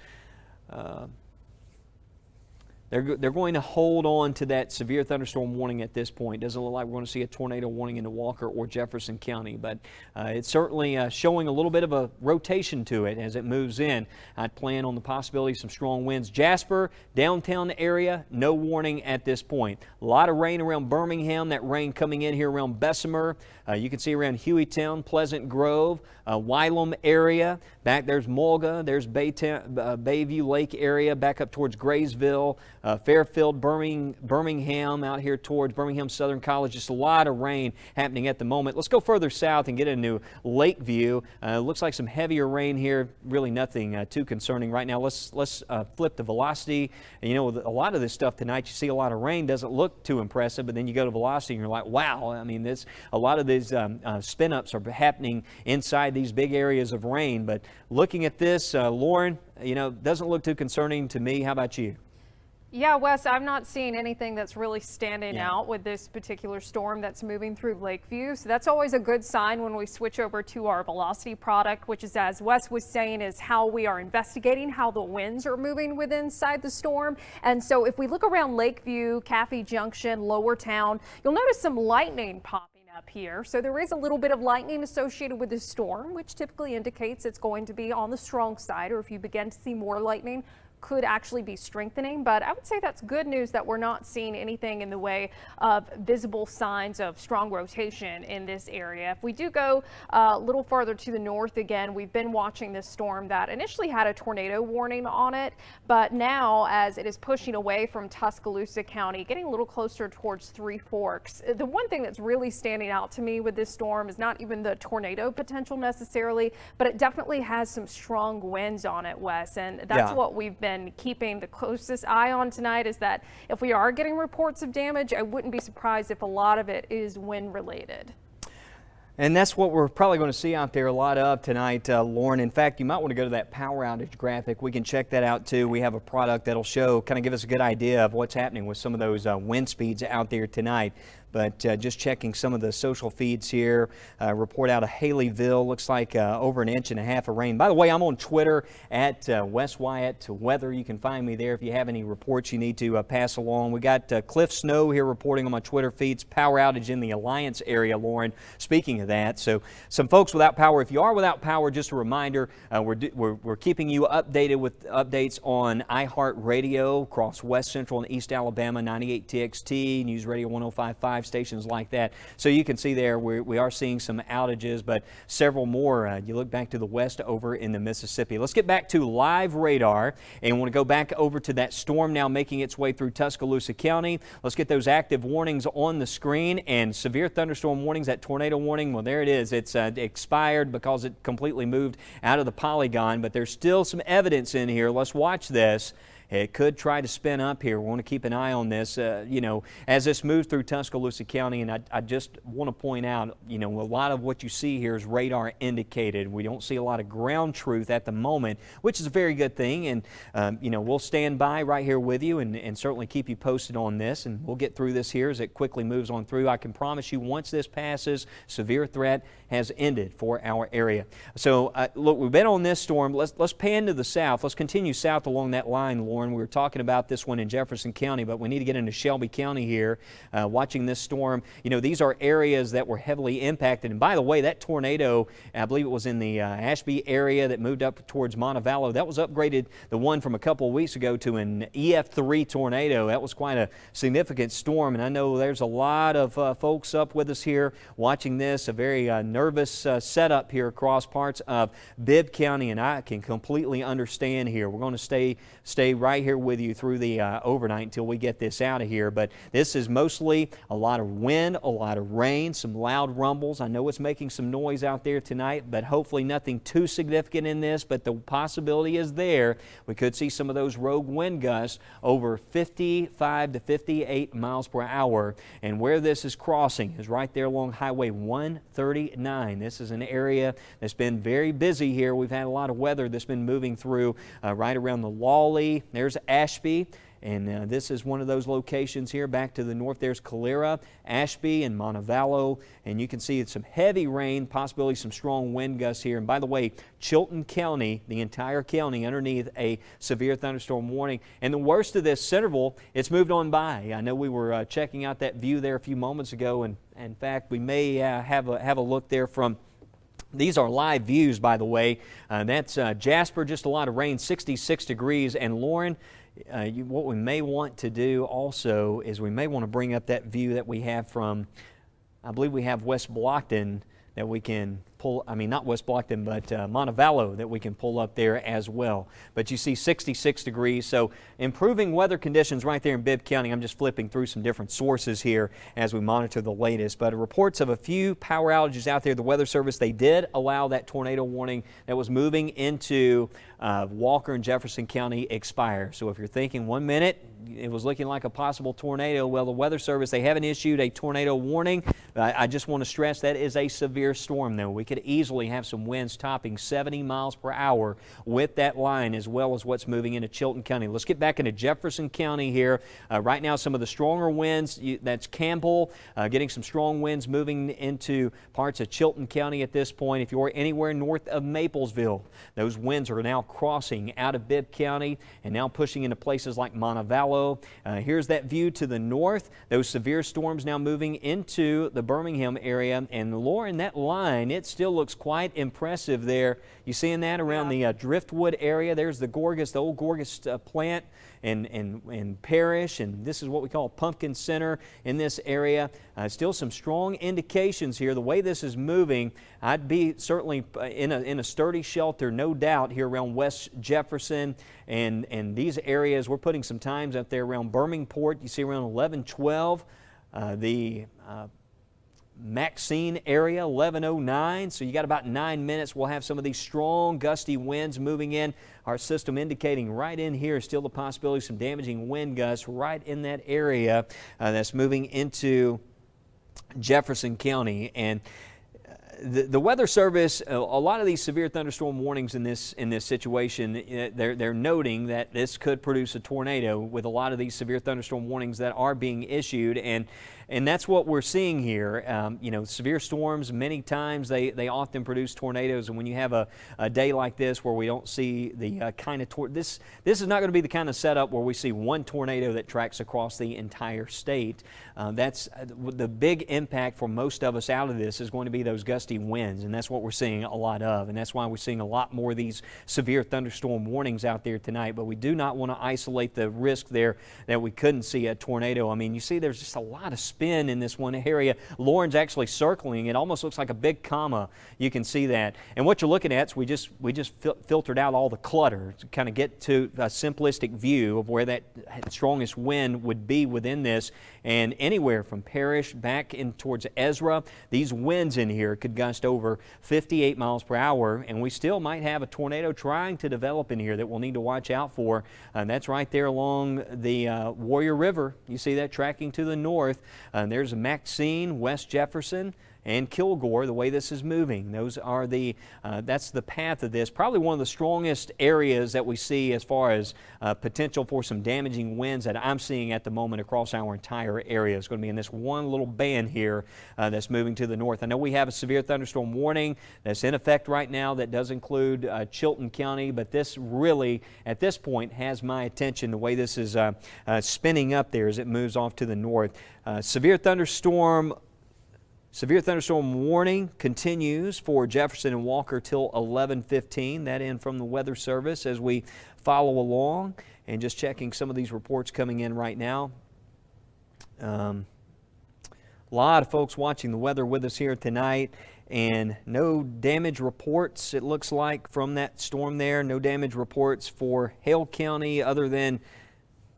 [SPEAKER 1] They're going to hold on to that severe thunderstorm warning at this point. Doesn't look like we're going to see a tornado warning into Walker or Jefferson County, but it's certainly showing a little bit of a rotation to it as it moves in. I'd plan on the possibility of some strong winds. Jasper, downtown area, no warning at this point. A lot of rain around Birmingham. That rain coming in here around Bessemer. You can see around Hueytown, Pleasant Grove, Wylam area. Back there's Mulga, there's Bayview Lake area, back up towards Graysville, Fairfield, Birmingham, out here towards Birmingham Southern College. Just a lot of rain happening at the moment. Let's go further south and get into Lakeview. Looks like some heavier rain here. Really nothing too concerning right now. Let's flip the velocity. And, you know, with a lot of this stuff tonight, you see a lot of rain. Doesn't look too impressive, but then you go to velocity and you're like, wow. I mean, a lot of these spin-ups are happening inside these big areas of rain. But looking at this, Lauren, you know, doesn't look too concerning to me. How about you?
[SPEAKER 2] Yeah, Wes, I'm not seeing anything that's really standing out with this particular storm that's moving through Lakeview. So that's always a good sign when we switch over to our velocity product, which is, as Wes was saying, is how we are investigating how the winds are moving within inside the storm. And so if we look around Lakeview, Caffey Junction, Lower Town, you'll notice some lightning popping up here. So there is a little bit of lightning associated with this storm, which typically indicates it's going to be on the strong side, or if you begin to see more lightning, could actually be strengthening. But I would say that's good news that we're not seeing anything in the way of visible signs of strong rotation in this area. If we do go a little farther to the north again, we've been watching this storm that initially had a tornado warning on it, but now as it is pushing away from Tuscaloosa County, getting a little closer towards Three Forks, the one thing that's really standing out to me with this storm is not even the tornado potential necessarily, but it definitely has some strong winds on it, Wes, and that's what we've been keeping the closest eye on tonight, is that if we are getting reports of damage, I wouldn't be surprised if a lot of it is wind related.
[SPEAKER 1] And that's what we're probably going to see out there a lot of tonight, Lauren. In fact, you might want to go to that power outage graphic. We can check that out too. We have a product that'll show, kind of give us a good idea of what's happening with some of those wind speeds out there tonight. But just checking some of the social feeds here, report out of Haleyville, looks like over 1.5 inches of rain. By the way, I'm on Twitter at Wes Wyatt Weather. You can find me there if you have any reports you need to pass along. We got Cliff Snow here reporting on my Twitter feeds, power outage in the Alliance area, Lauren. Speaking of that, so some folks without power. If you are without power, just a reminder, we're keeping you updated with updates on iHeartRadio across West Central and East Alabama, 98 TXT, News Radio 105.5. Stations like that. So you can see there we are seeing some outages, but several more. You look back to the west over in the Mississippi. Let's get back to live radar and want to go back over to that storm now making its way through Tuscaloosa County. Let's get those active warnings on the screen, and severe thunderstorm warnings, that tornado warning, well, there it is. It's expired because it completely moved out of the polygon, but there's still some evidence in here. Let's watch this. It could try to spin up here. We want to keep an eye on this, you know, as this moves through Tuscaloosa County. And I just want to point out, you know, a lot of what you see here is radar indicated. We don't see a lot of ground truth at the moment, which is a very good thing. And, you know, we'll stand by right here with you and certainly keep you posted on this. And we'll get through this here as it quickly moves on through. I can promise you once this passes, severe threat has ended for our area. So, look, we've been on this storm. Let's pan to the south. Let's continue south along that line, Lauren. We were talking about this one in Jefferson County, but we need to get into Shelby County here, watching this storm. You know, these are areas that were heavily impacted. And by the way, that tornado, I believe it was in the Ashby area that moved up towards Montevallo. That was upgraded, the one from a couple of weeks ago, to an EF3 tornado. That was quite a significant storm. And I know there's a lot of folks up with us here watching this, a very nervous setup here across parts of Bibb County. And I can completely understand here. We're going to stay right right here with you through the overnight until we get this out of here. But this is mostly a lot of wind, a lot of rain, some loud rumbles. I know it's making some noise out there tonight, but hopefully nothing too significant in this. But the possibility is there. We could see some of those rogue wind gusts over 55 to 58 miles per hour. And where this is crossing is right there along Highway 139. This is an area that's been very busy here. We've had a lot of weather that's been moving through right around the Lawley. There's Ashby. And this is one of those locations here. Back to the north, there's Calera, Ashby, and Montevallo. And you can see it's some heavy rain, possibly some strong wind gusts here. And by the way, Chilton County, the entire county, underneath a severe thunderstorm warning. And the worst of this, Centerville, it's moved on by. I know we were checking out that view there a few moments ago. And in fact, we may have a look there from. These are live views, by the way. That's Jasper, just a lot of rain, 66 degrees. And Lauren, what we may want to do also is we may want to bring up that view that we have from, I believe we have West Blockton that we can pull, I mean not West Blockton, but Montevallo that we can pull up there as well. But you see 66 degrees, so improving weather conditions right there in Bibb County. I'm just flipping through some different sources here as we monitor the latest. But reports of a few power outages out there. The Weather Service, they did allow that tornado warning that was moving into Walker and Jefferson County expire. So if you're thinking 1 minute it was looking like a possible tornado, well, the Weather Service, they haven't issued a tornado warning. I just want to stress that is a severe storm, though. We could easily have some winds topping 70 miles per hour with that line, as well as what's moving into Chilton County. Let's get back into Jefferson County here. Right now, some of the stronger winds, that's Campbell, getting some strong winds moving into parts of Chilton County at this point. If you're anywhere north of Maplesville, those winds are now crossing out of Bibb County and now pushing into places like Montevallo. Here's that view to the north. Those severe storms now moving into the Birmingham area. And Lauren, that line, it still looks quite impressive there. You seeing that around the Driftwood area? There's the Gorgas, the old Gorgas plant and Parish, and this is what we call Pumpkin Center in this area. Still some strong indications here. The way this is moving, I'd be certainly in a sturdy shelter, no doubt, here around West Jefferson and these areas. We're putting some times up there around Birmingport. You see around 11:12. The Maxine area, 11:09. So you got about 9 minutes. We'll have some of these strong gusty winds moving in. Our system indicating right in here still the possibility of some damaging wind gusts right in that area that's moving into Jefferson County. And the Weather Service, a lot of these severe thunderstorm warnings in this situation, they're noting that this could produce a tornado with a lot of these severe thunderstorm warnings that are being issued, and that's what we're seeing here. You know, severe storms, many times they often produce tornadoes, and when you have a day like this where we don't see the kind of this is not going to be the kind of setup where we see one tornado that tracks across the entire state. That's the big impact for most of us out of this is going to be those gusty winds, and that's what we're seeing a lot of, and that's why we're seeing a lot more of these severe thunderstorm warnings out there tonight. But we do not want to isolate the risk there that we couldn't see a tornado. I mean, you see there's just a lot of spin in this one area. Lauren's actually circling. It almost looks like a big comma. You can see that. And what you're looking at is we just filtered out all the clutter to kind of get to a simplistic view of where that strongest wind would be within this. And anywhere from Parish back in towards Ezra, these winds in here could gust over 58 miles per hour, and we still might have a tornado trying to develop in here that we'll need to watch out for. And that's right there along the Warrior River. You see that tracking to the north. There's Maxine, West Jefferson, and Kilgore, the way this is moving. Those are that's the path of this. Probably one of the strongest areas that we see as far as potential for some damaging winds that I'm seeing at the moment across our entire area. It's going to be in this one little band here that's moving to the north. I know we have a severe thunderstorm warning that's in effect right now that does include Chilton County, but this really, at this point, has my attention, the way this is spinning up there as it moves off to the north. Severe thunderstorm warning continues for Jefferson and Walker till 11:15. That in from the Weather Service as we follow along and just checking some of these reports coming in right now. A lot of folks watching the weather with us here tonight. and no damage reports, it looks like, from that storm there. No damage reports for Hale County other than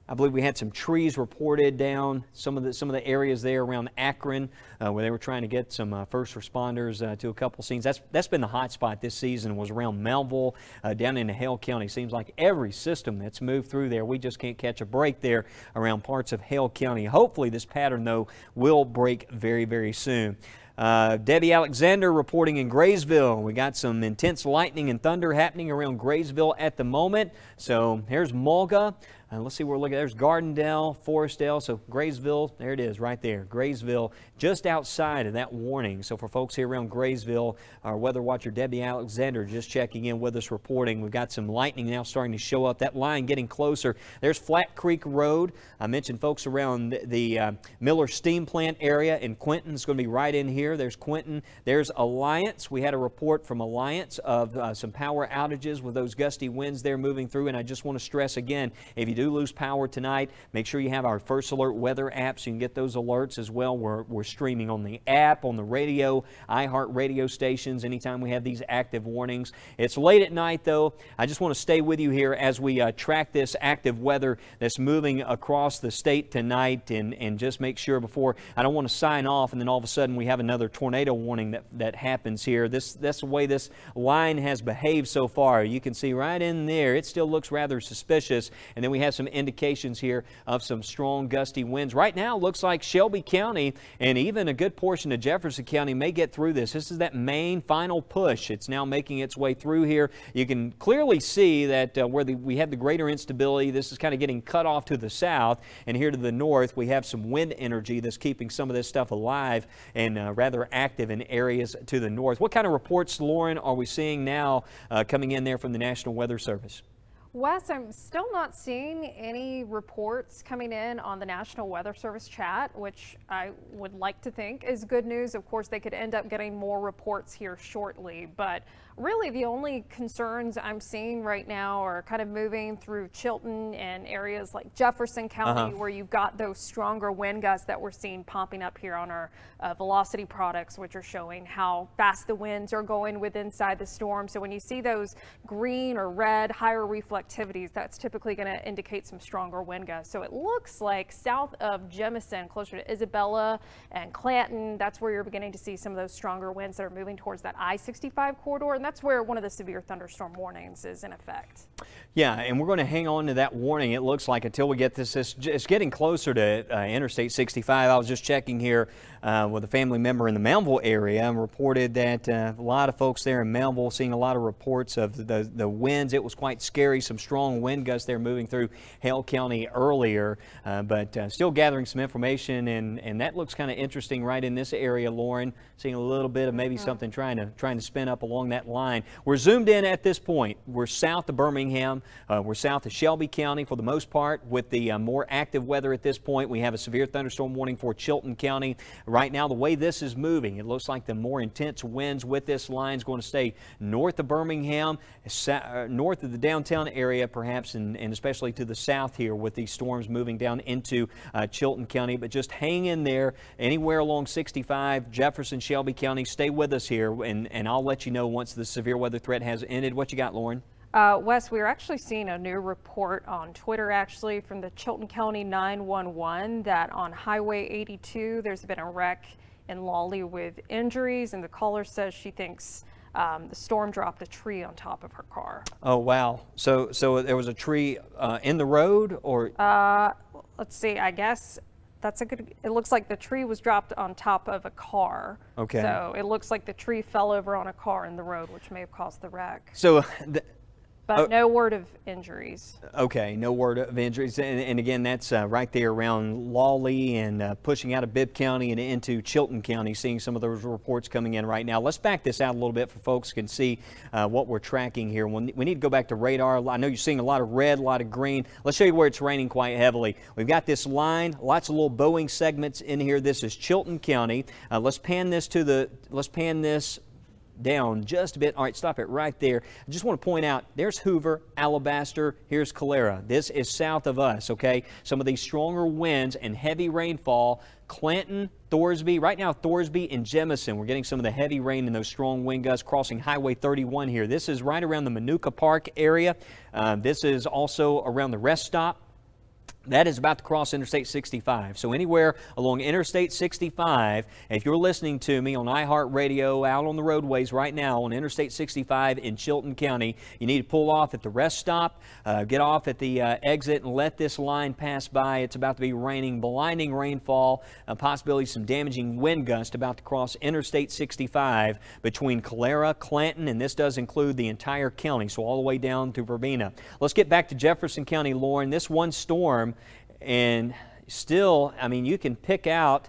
[SPEAKER 1] I believe we had some trees reported down some of the areas there around Akron where they were trying to get some first responders to a couple scenes. That's been the hot spot this season, was around Melville down into Hale County. Seems like every system that's moved through there, we just can't catch a break there around parts of Hale County. Hopefully this pattern, though, will break very, very soon. Debbie Alexander reporting in Graysville. We got some intense lightning and thunder happening around Graysville at the moment. So here's Mulga. Let's see where we're looking. There's Gardendale, Forestdale. So Graysville, there it is right there. Graysville, just outside of that warning. So for folks here around Graysville, our weather watcher Debbie Alexander just checking in with us, reporting. We've got some lightning now starting to show up. That line getting closer. There's Flat Creek Road. I mentioned folks around the Miller Steam Plant area in Quinton. It's going to be right in here. There's Quinton. There's Alliance. We had a report from Alliance of some power outages with those gusty winds there moving through. And I just want to stress again, if you do lose power tonight, make sure you have our First Alert weather app so you can get those alerts as well. We're streaming on the app, on the radio, iHeart radio stations anytime we have these active warnings. It's late at night, though. I just want to stay with you here as we track this active weather that's moving across the state tonight, and just make sure before, I don't want to sign off and then all of a sudden we have another tornado warning that happens here. That's the way this line has behaved so far. You can see right in there, it still looks rather suspicious, and then we have some indications here of some strong gusty winds. Right now, looks like Shelby County and even a good portion of Jefferson County may get through this. This is that main final push. It's now making its way through here. You can clearly see that where we have the greater instability, this is kind of getting cut off to the south, and here to the north, we have some wind energy that's keeping some of this stuff alive and rather active in areas to the north. What kind of reports, Lauren, are we seeing now coming in there from the National Weather Service?
[SPEAKER 2] Wes, I'm still not seeing any reports coming in on the National Weather Service chat, which I would like to think is good news. Of course, they could end up getting more reports here shortly, but really the only concerns I'm seeing right now are kind of moving through Chilton and areas like Jefferson County, where you've got those stronger wind gusts that we're seeing popping up here on our velocity products, which are showing how fast the winds are going with inside the storm. So when you see those green or red higher reflectivities, that's typically going to indicate some stronger wind gusts. So it looks like south of Jemison, closer to Isabella and Clanton, that's where you're beginning to see some of those stronger winds that are moving towards that I-65 corridor. And that's where one of the severe thunderstorm warnings is in effect.
[SPEAKER 1] Yeah, and we're going to hang on to that warning, it looks like, until we get this. It's getting closer to Interstate 65. I was just checking here with a family member in the Melville area and reported that a lot of folks there in Melville seeing a lot of reports of the winds. It was quite scary, some strong wind gusts there moving through Hale County earlier, but still gathering some information, and that looks kind of interesting right in this area, Lauren, seeing a little bit of maybe something trying to spin up along that line. We're zoomed in at this point. We're south of Birmingham. We're south of Shelby County for the most part with the more active weather at this point. We have a severe thunderstorm warning for Chilton County. Right now, the way this is moving, it looks like the more intense winds with this line is going to stay north of Birmingham, north of the downtown area perhaps, and especially to the south here with these storms moving down into Chilton County. But just hang in there anywhere along 65, Jefferson, Shelby County. Stay with us here, and I'll let you know once the severe weather threat has ended. What you got, Lauren?
[SPEAKER 2] Wes, we were actually seeing a new report on Twitter actually from the Chilton County 911 that on Highway 82 there's been a wreck in Lawley with injuries, and the caller says she thinks the storm dropped a tree on top of her car. Oh, wow. So there was a tree in the road, or? Let's see, I guess that's a good, it looks like the tree was dropped on top of a car. Okay. So it looks like the tree fell over on a car in the road, which may have caused the wreck. So but no word of injuries. Okay, no word of injuries. And again, that's right there around Lawley and pushing out of Bibb County and into Chilton County, seeing some of those reports coming in right now. Let's back this out a little bit for folks who can see what we're tracking here. We need to go back to radar. I know you're seeing a lot of red, a lot of green. Let's show you where it's raining quite heavily. We've got this line, lots of little Boeing segments in here. This is Chilton County. Let's pan this
[SPEAKER 1] down just a bit. All right, stop it right there. I just want to point out, there's Hoover, Alabaster, here's Calera. This is south of us, okay? Some of these stronger winds and heavy rainfall. Clanton, Thorsby, right now Thorsby and Jemison, we're getting some of the heavy rain and those strong wind gusts crossing Highway 31 here. This is right around the Manuka Park area. This is also around the rest stop. That is about to cross Interstate 65. So anywhere along Interstate 65, if you're listening to me on iHeartRadio out on the roadways right now on Interstate 65 in Chilton County, you need to pull off at the rest stop, get off at the exit and let this line pass by. It's about to be raining, blinding rainfall, possibly some damaging wind gust about to cross Interstate 65 between Calera, Clanton, and this does include the entire county, so all the way down to Verbena. Let's get back to Jefferson County, Lauren. This one storm, and still, I mean, you can pick out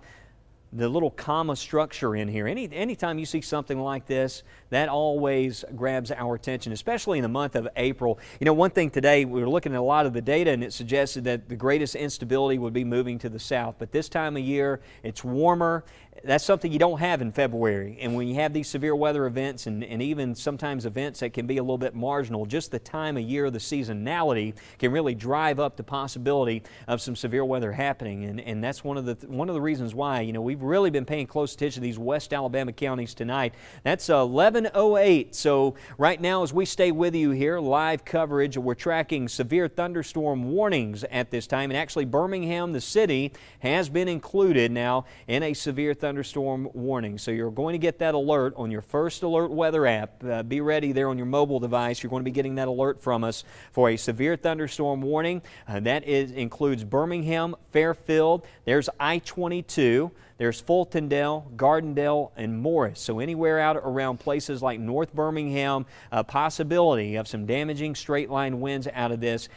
[SPEAKER 1] the little comma structure in here. Anytime you see something like this, that always grabs our attention, especially in the month of April. You know, one thing today, we were looking at a lot of the data, and it suggested that the greatest instability would be moving to the south. But this time of year, it's warmer. That's something you don't have in February. And when you have these severe weather events and even sometimes events that can be a little bit marginal, just the time of year, the seasonality can really drive up the possibility of some severe weather happening. And that's one of the reasons why, you know, we've really been paying close attention to these West Alabama counties tonight. That's 11:08. So right now, as we stay with you here, live coverage, we're tracking severe thunderstorm warnings at this time. And actually, Birmingham, the city, has been included now in a severe thunderstorm warning. So you're going to get that alert on your First Alert weather app. Be ready there on your mobile device. You're going to be getting that alert from us for a severe thunderstorm warning. That includes Birmingham, Fairfield. There's I-22. There's Fultondale, Gardendale, and Morris. So anywhere out around places like North Birmingham, a possibility of some damaging straight line winds out of this.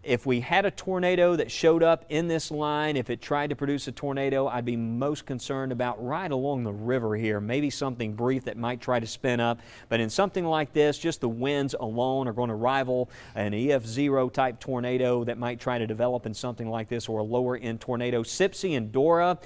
[SPEAKER 1] If we had a tornado that showed up in this line, if it tried to produce a tornado, I'd be most concerned about right along the river here. Maybe something brief that might try to spin up. But in something like this, just the winds alone are going to rival an EF0 type tornado that might try to develop in something like this, or a lower end tornado. Sipsey and Dora,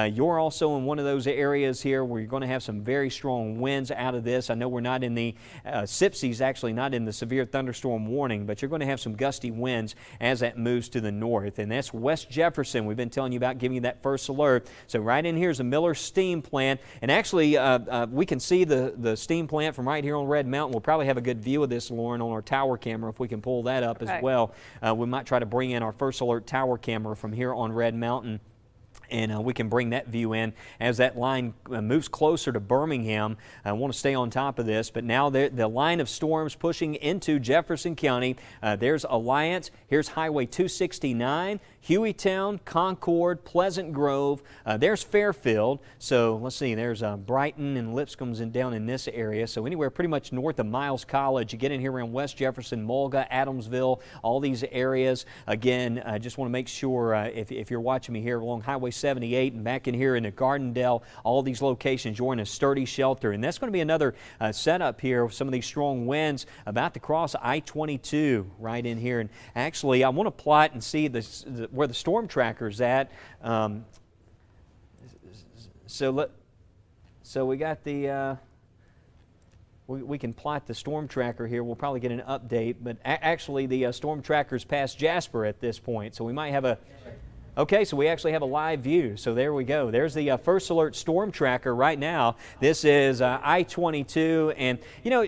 [SPEAKER 1] you're also in one of those areas here where you're going to have some very strong winds out of this. I know we're not in the, Sipsey's actually not in the severe thunderstorm warning, but you're going to have some gusty winds as that moves to the north. And that's West Jefferson. We've been telling you about giving you that first alert. So right in here is a Miller steam plant. And actually, we can see the steam plant from right here on Red Mountain. We'll probably have a good view of this, Lauren, on our tower camera if we can pull that up as well. We might try to bring in our first alert tower camera from here on Red Mountain. And we can bring that view in as that line moves closer to Birmingham. I want to stay on top of this, but now the line of storms pushing into Jefferson County. There's Alliance, here's Highway 269, Hueytown, Concord, Pleasant Grove. There's Fairfield. So let's see, there's Brighton and Lipscomb's down in this area. So anywhere pretty much north of Miles College, you get in here around West Jefferson, Mulga, Adamsville, all these areas. Again, I just want to make sure if you're watching me here along Highway 78 and back in here in the Gardendale, all these locations, you're in a sturdy shelter. And that's going to be another setup here with some of these strong winds about to cross I-22 right in here. And actually, I want to plot and see where the storm tracker's at. So we got the we can plot the storm tracker here. We'll probably get an update, but actually the storm tracker's past Jasper at this point, so we might have a Okay, so we actually have a live view. So there we go. There's the First Alert storm tracker right now. This is I-22, and you know,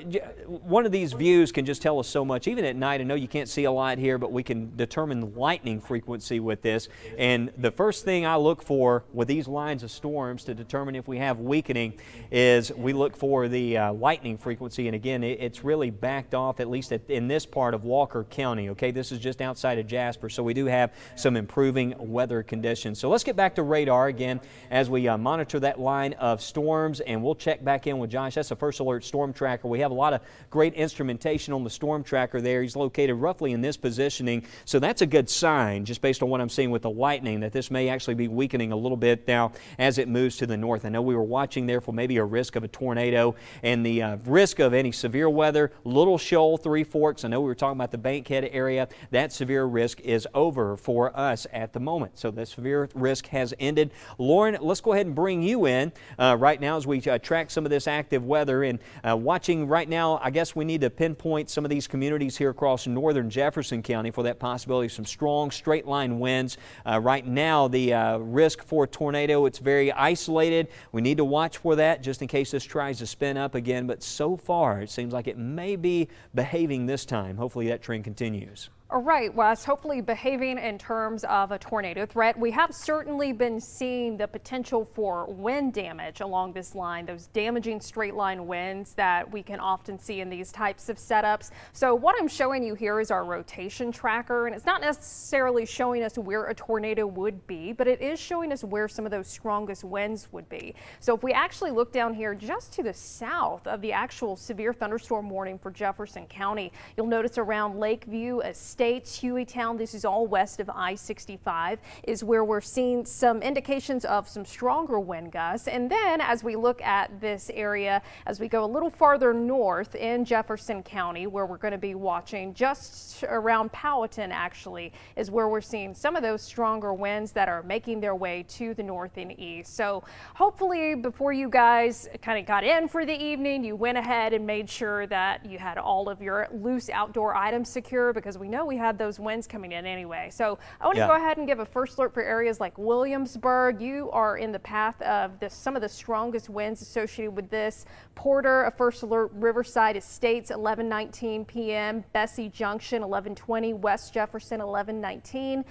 [SPEAKER 1] one of these views can just tell us so much. Even at night, I know you can't see a lot here, but we can determine lightning frequency with this. And the first thing I look for with these lines of storms to determine if we have weakening is we look for the lightning frequency. And again, it's really backed off, at least in this part of Walker County. Okay, this is just outside of Jasper, so we do have some improving weather conditions. So let's get back to radar again as we monitor that line of storms, and we'll check back in with Josh. That's the First Alert storm tracker. We have a lot of great instrumentation on the storm tracker there. He's located roughly in this positioning, so that's a good sign, just based on what I'm seeing with the lightning, that this may actually be weakening a little bit now as it moves to the north. I know we were watching there for maybe a risk of a tornado and the risk of any severe weather. Little Shoal, Three Forks, I know we were talking about the Bankhead area. That severe risk is over for us at the moment. moment. So the severe risk has ended. Lauren, let's go ahead and bring you in right now as we track some of this active weather. And watching right now, I guess we need to pinpoint some of these communities here across northern Jefferson County for that possibility of some strong straight line winds. Right now, the risk for a tornado, it's very isolated. We need to watch for that just in case this tries to spin up again. But so far, it seems like it may be behaving this time. Hopefully that trend continues.
[SPEAKER 2] All right, Wes, hopefully behaving in terms of a tornado threat. We have certainly been seeing the potential for wind damage along this line, those damaging straight line winds that we can often see in these types of setups. So what I'm showing you here is our rotation tracker, and it's not necessarily showing us where a tornado would be, but it is showing us where some of those strongest winds would be. So if we actually look down here just to the south of the actual severe thunderstorm warning for Jefferson County, you'll notice around Lakeview, Estates, Hueytown, this is all west of I-65, is where we're seeing some indications of some stronger wind gusts. And then as we look at this area, as we go a little farther north in Jefferson County, where we're going to be watching just around Powhatan, actually, is where we're seeing some of those stronger winds that are making their way to the north and east. So hopefully before you guys kind of got in for the evening, you went ahead and made sure that you had all of your loose outdoor items secure, because we know we had those winds coming in anyway. So I want to go ahead and give a first alert for areas like Williamsburg. You are in the path of some of the strongest winds associated with this. Porter, a first alert. Riverside Estates, 11:19 p.m. Bessie Junction, 11:20. West Jefferson, 11:19.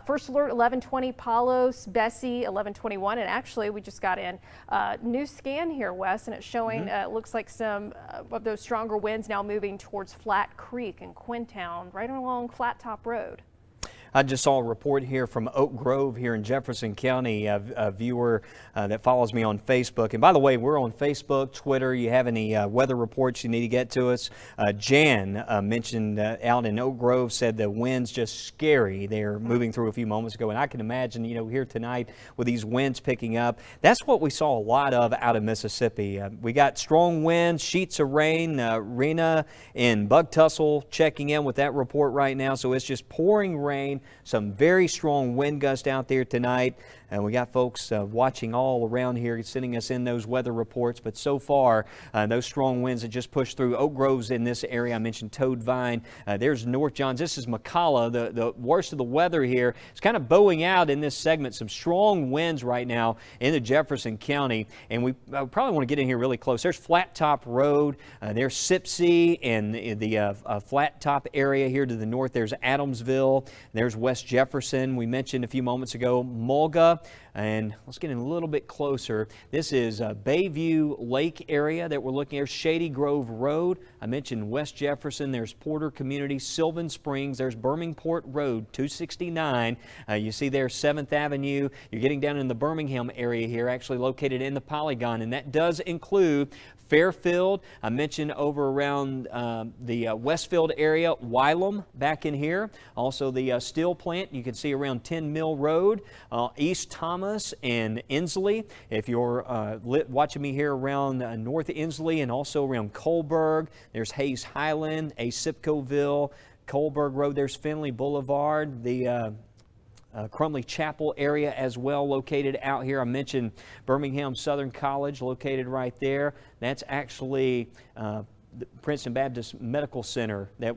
[SPEAKER 2] First alert, 11:20. Palos, Bessie, 11:21. And actually, we just got in new scan here, Wes, and it's showing it looks like some of those stronger winds now moving towards Flat Creek and Quintown, right along Flat Top Road.
[SPEAKER 1] I just saw a report here from Oak Grove here in Jefferson County, a viewer that follows me on Facebook. And by the way, we're on Facebook, Twitter. You have any weather reports you need to get to us? Jan mentioned out in Oak Grove, said the wind's just scary. They're moving through a few moments ago. And I can imagine, you know, here tonight with these winds picking up, that's what we saw a lot of out of Mississippi. We got strong winds, sheets of rain. Rena in Bug Tussle checking in with that report right now. So it's just pouring rain. Some very strong wind gusts out there tonight. And we got folks watching all around here, sending us in those weather reports. But so far, those strong winds that just pushed through Oak Grove's in this area. I mentioned Toad Vine. There's North Johns. This is McCalla. The worst of the weather here. It's kind of bowing out in this segment. Some strong winds right now into Jefferson County. And we probably want to get in here really close. There's Flat Top Road. There's Sipsey and the Flat Top area here to the north. There's Adamsville. There's West Jefferson. We mentioned a few moments ago Mulga. And let's get in a little bit closer. This is Bayview Lake area that we're looking at. Shady Grove Road. I mentioned West Jefferson. There's Porter Community, Sylvan Springs. There's Birmingport Road, 269. You see there 7th Avenue. You're getting down in the Birmingham area here, actually located in the Polygon. And that does include Fairfield. I mentioned over around the Westfield area, Wylam back in here. Also the steel plant you can see around 10 Mill Road, East Thomas and Inslee. If you're watching me here around North Inslee and also around Colberg, there's Hayes Highland, Asipcoville, Colberg Road, there's Finley Boulevard, the Crumley Chapel area as well located out here. I mentioned Birmingham Southern College located right there. That's actually the Princeton Baptist Medical Center that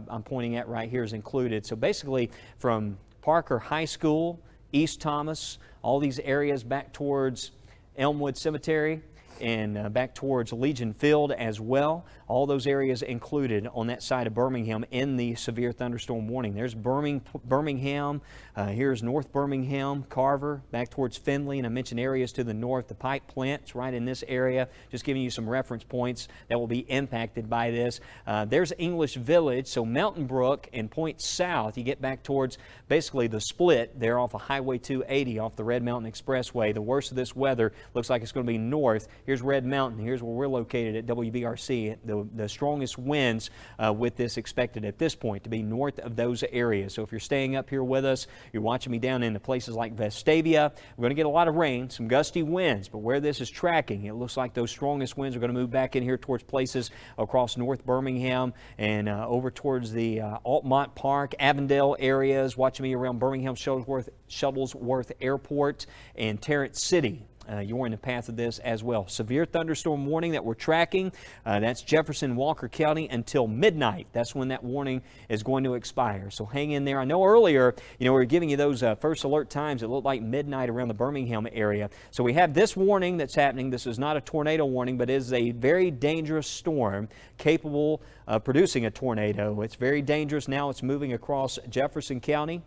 [SPEAKER 1] I'm pointing at right here is included. So basically from Parker High School, East Thomas, all these areas back towards Elmwood Cemetery and back towards Legion Field as well. All those areas included on that side of Birmingham in the severe thunderstorm warning. There's Birmingham, here's North Birmingham, Carver, back towards Findlay, and I mentioned areas to the north, the pipe plant's right in this area, just giving you some reference points that will be impacted by this. There's English Village, so Mountain Brook and Point South, you get back towards basically the split there off of Highway 280 off the Red Mountain Expressway. The worst of this weather looks like it's going to be north. Here's Red Mountain. Here's where we're located at WBRC. The strongest winds with this expected at this point to be north of those areas. So if you're staying up here with us, you're watching me down into places like Vestavia, we're going to get a lot of rain, some gusty winds, but where this is tracking, it looks like those strongest winds are going to move back in here towards places across North Birmingham and over towards the Altamont Park, Avondale areas, watching me around Birmingham Shuttlesworth Airport and Tarrant City. You're in the path of this as well. Severe thunderstorm warning that we're tracking. That's Jefferson, Walker County until midnight. That's when that warning is going to expire. So hang in there. I know earlier, we were giving you those first alert times. It looked like midnight around the Birmingham area. So we have this warning that's happening. This is not a tornado warning, but it is a very dangerous storm capable of producing a tornado. It's very dangerous now. It's moving across Jefferson County.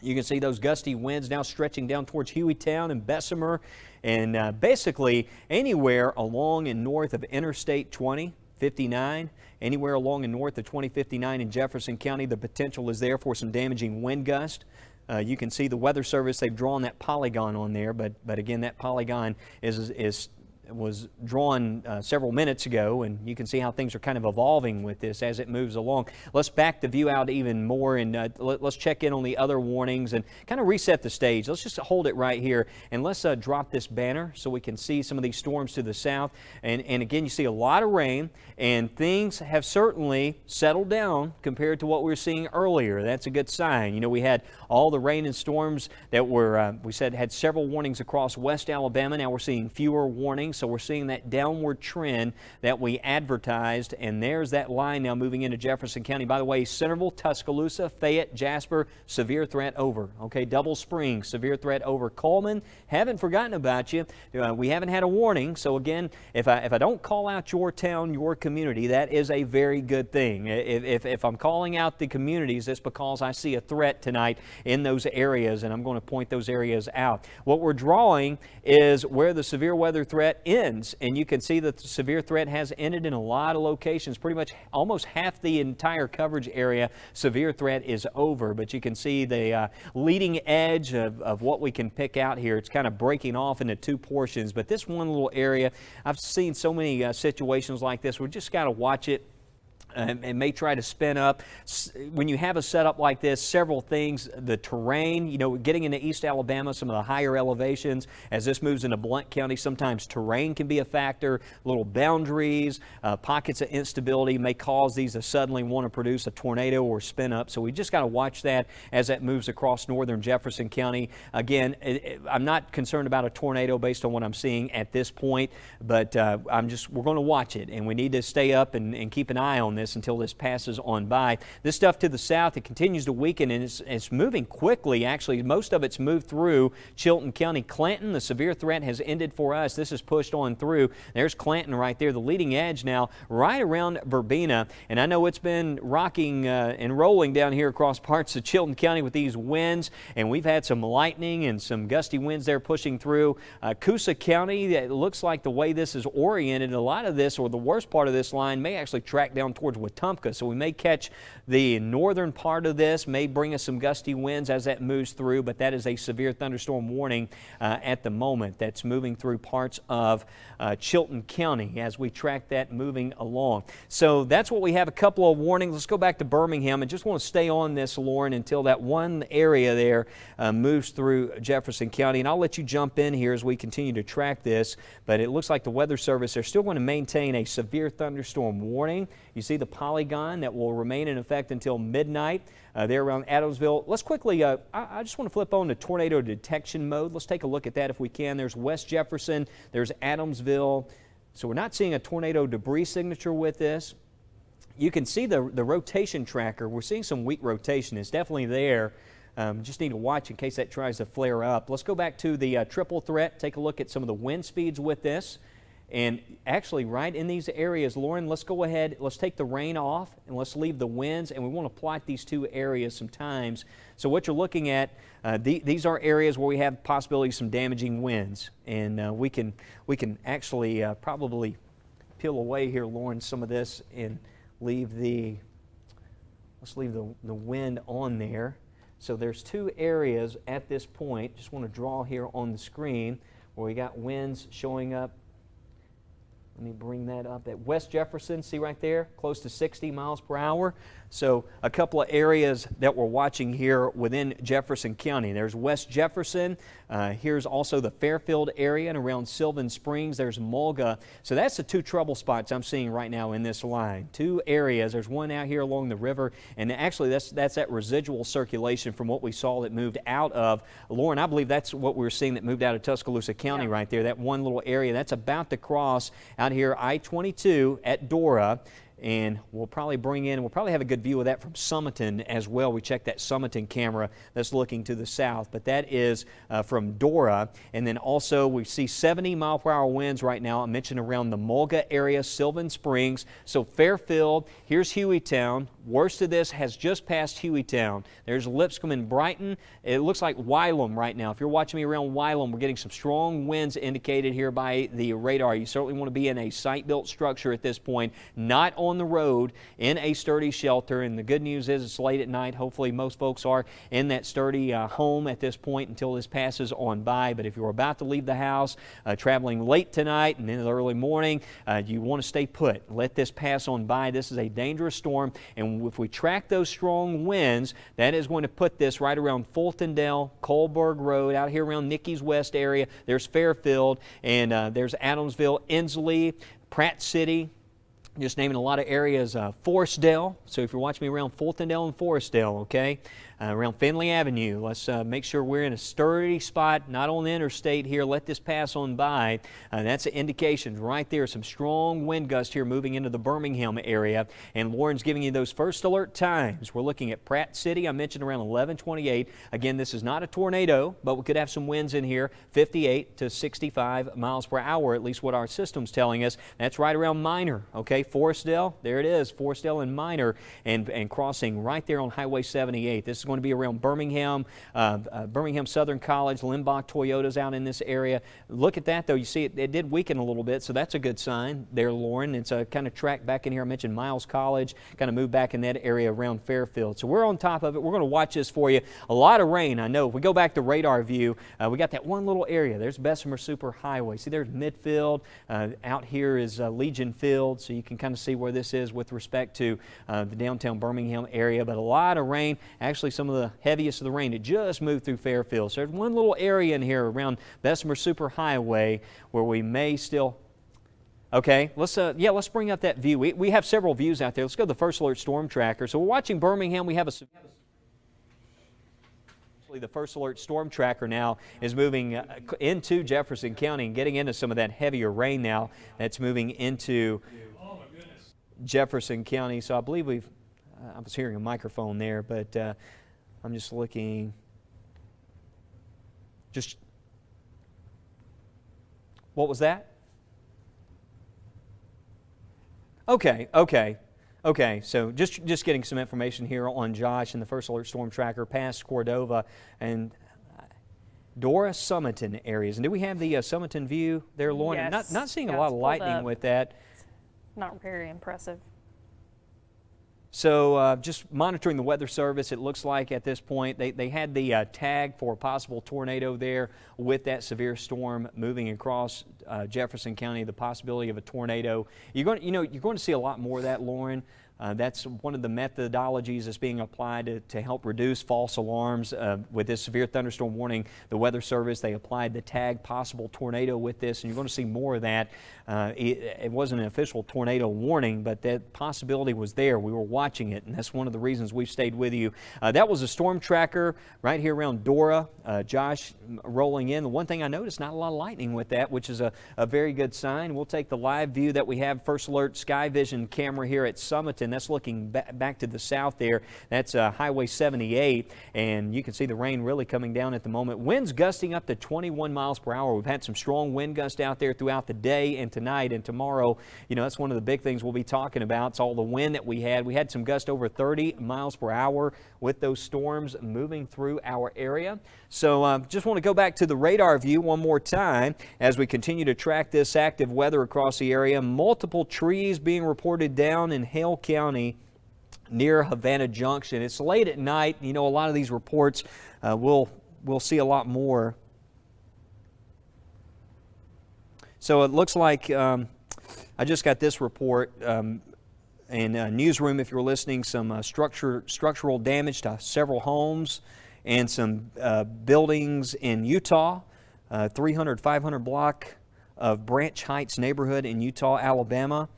[SPEAKER 1] You can see those gusty winds now stretching down towards Hueytown and Bessemer and basically anywhere along and north of Interstate 2059, anywhere along and north of 2059 in Jefferson County, the potential is there for some damaging wind gust. You can see the Weather Service, they've drawn that polygon on there, but again, that polygon was drawn several minutes ago, and you can see how things are kind of evolving with this as it moves along. Let's back the view out even more and let's check in on the other warnings and kind of reset the stage. Let's just hold it right here and let's drop this banner so we can see some of these storms to the south. And again, you see a lot of rain, and things have certainly settled down compared to what we were seeing earlier. That's a good sign. We had all the rain and storms that were, we said, had several warnings across West Alabama. Now we're seeing fewer warnings. So we're seeing that downward trend that we advertised, and there's that line now moving into Jefferson County. By the way, Centerville, Tuscaloosa, Fayette, Jasper, severe threat over. Okay, Double Springs, severe threat over. Coleman, haven't forgotten about you. We haven't had a warning, so again, if I don't call out your town, your community, that is a very good thing. If I'm calling out the communities, it's because I see a threat tonight in those areas, and I'm going to point those areas out. What we're drawing is where the severe weather threat ends, and you can see that the severe threat has ended in a lot of locations. Pretty much almost half the entire coverage area, severe threat is over, but you can see the leading edge of what we can pick out here. It's kind of breaking off into two portions, but this one little area, I've seen so many situations like this. We just got to watch it. And may try to spin up. When you have a setup like this, several things, the terrain, getting into East Alabama, some of the higher elevations, as this moves into Blount County, sometimes terrain can be a factor, little boundaries, pockets of instability may cause these to suddenly want to produce a tornado or spin up. So we just got to watch that as that moves across northern Jefferson County. Again, I'm not concerned about a tornado based on what I'm seeing at this point, but we're going to watch it, and we need to stay up and keep an eye on this until this passes on by. This stuff to the south, it continues to weaken, and it's moving quickly. Actually, most of it's moved through Chilton County. Clanton, the severe threat has ended for us. This is pushed on through. There's Clanton right there, the leading edge now, right around Verbena. And I know it's been rocking and rolling down here across parts of Chilton County with these winds, and we've had some lightning and some gusty winds there pushing through. Coosa County, it looks like the way this is oriented, a lot of this, or the worst part of this line, may actually track down towards Wetumpka, so we may catch the northern part of this, may bring us some gusty winds as that moves through, but that is a severe thunderstorm warning at the moment that's moving through parts of Chilton County as we track that moving along. So that's what we have, a couple of warnings. Let's go back to Birmingham and just want to stay on this, Lauren, until that one area there moves through Jefferson County, and I'll let you jump in here as we continue to track this, but it looks like the Weather Service, they're still going to maintain a severe thunderstorm warning. You see the polygon that will remain in effect until midnight there around Adamsville. Let's quickly, I just want to flip on to tornado detection mode. Let's take a look at that if we can. There's West Jefferson, there's Adamsville. So we're not seeing a tornado debris signature with this. You can see the rotation tracker. We're seeing some weak rotation. It's definitely there. Just need to watch in case that tries to flare up. Let's go back to the triple threat, take a look at some of the wind speeds with this. And actually right in these areas, Lauren, let's go ahead, let's take the rain off and let's leave the winds, and we want to plot these two areas sometimes. So what you're looking at, these are areas where we have possibility of some damaging winds, and we can actually probably peel away here, Lauren, some of this and leave let's leave the wind on there. So there's two areas at this point, just want to draw here on the screen where we got winds showing up Let me bring that up at West Jefferson. See right there, close to 60 miles per hour. So a couple of areas that we're watching here within Jefferson County. There's West Jefferson. Here's also the Fairfield area, and around Sylvan Springs there's Mulga. So that's the two trouble spots I'm seeing right now in this line. Two areas. There's one out here along the river, and actually that's that residual circulation from what we saw that moved out of Lauren. I believe that's what we were seeing that moved out of Tuscaloosa County right there. That one little area that's about to cross out here I-22 at Dora. And we'll probably have a good view of that from Summerton as well. We checked that Summerton camera that's looking to the south, but that is from Dora. And then also we see 70-mile-per-hour winds right now. I mentioned around the Mulga area, Sylvan Springs. So Fairfield, here's Hueytown. Worst of this has just passed Hueytown. There's Lipscomb and Brighton. It looks like Wylam right now. If you're watching me around Wylam, we're getting some strong winds indicated here by the radar. You certainly want to be in a site-built structure at this point, not on the road, in a sturdy shelter. And the good news is it's late at night. Hopefully most folks are in that sturdy home at this point until this passes on by. But if you're about to leave the house, traveling late tonight and in the early morning, you want to stay put. Let this pass on by. This is a dangerous storm, and if we track those strong winds, that is going to put this right around Fultondale, Colberg Road, out here around Nicky's West area. There's Fairfield, and there's Adamsville, Inslee, Pratt City. Just naming a lot of areas, Forestdale. So if you're watching me around Fultondale and Forestdale, okay, around Finley Avenue, let's make sure we're in a sturdy spot, not on the interstate here. Let this pass on by. That's an indication right there. Some strong wind gusts here moving into the Birmingham area. And Lauren's giving you those first alert times. We're looking at Pratt City. I mentioned around 11:28. Again, this is not a tornado, but we could have some winds in here, 58 to 65 miles per hour, at least what our system's telling us. That's right around Minor, okay? Forestdale, there it is, Forestdale and Minor, and crossing right there on Highway 78. This is going to be around Birmingham, Birmingham Southern College, Limbach Toyota's out in this area. Look at that, though. You see it did weaken a little bit, so that's a good sign there, Lauren. It's a kind of track back in here. I mentioned Miles College, kind of moved back in that area around Fairfield. So we're on top of it. We're going to watch this for you. A lot of rain, I know. If we go back to radar view, we got that one little area. There's Bessemer Super Highway. See, there's Midfield. Out here is Legion Field, so you can kind of see where this is with respect to the downtown Birmingham area. But a lot of rain, actually some of the heaviest of the rain, it just moved through Fairfield. So there's one little area in here around Bessemer Super Highway where we may still... Okay, let's bring up that view. We have several views out there. Let's go to the First Alert Storm Tracker. So we're watching Birmingham. We have the First Alert Storm Tracker now is moving into Jefferson County and getting into some of that heavier rain now that's moving into Jefferson County. So I believe I was hearing a microphone there, but I'm just looking. What was that? Okay. So just getting some information here on Josh and the First Alert Storm Tracker past Cordova and Dora, Summerton areas. And do we have the Summerton view there, Lauren?
[SPEAKER 2] Yes.
[SPEAKER 1] Not seeing a lot of lightning with that.
[SPEAKER 2] Not very impressive.
[SPEAKER 1] So just monitoring the Weather Service, it looks like at this point they had the tag for a possible tornado there with that severe storm moving across Jefferson County, the possibility of a tornado. You're going to see a lot more of that, Lauren. That's one of the methodologies that's being applied to help reduce false alarms. With this severe thunderstorm warning, the Weather Service, they applied the tag possible tornado with this, and you're going to see more of that. It wasn't an official tornado warning, but that possibility was there. We were watching it, and that's one of the reasons we've stayed with you. That was a storm tracker right here around Dora. Josh rolling in. The one thing I noticed, not a lot of lightning with that, which is a very good sign. We'll take the live view that we have, First Alert Sky Vision camera here at Summerton. That's looking back to the south there. That's Highway 78, and you can see the rain really coming down at the moment. Winds gusting up to 21 miles per hour. We've had some strong wind gusts out there throughout the day and tonight and tomorrow. That's one of the big things we'll be talking about. It's all the wind that we had. We had some gusts over 30 miles per hour with those storms moving through our area. So just want to go back to the radar view one more time as we continue to track this active weather across the area. Multiple trees being reported down in Hale County near Havana Junction. It's late at night. A lot of these reports we'll see a lot more. So it looks like I just got this report in newsroom, if you're listening, some structural damage to several homes and some buildings in Utah, 500 block of Branch Heights neighborhood in Utah, Alabama.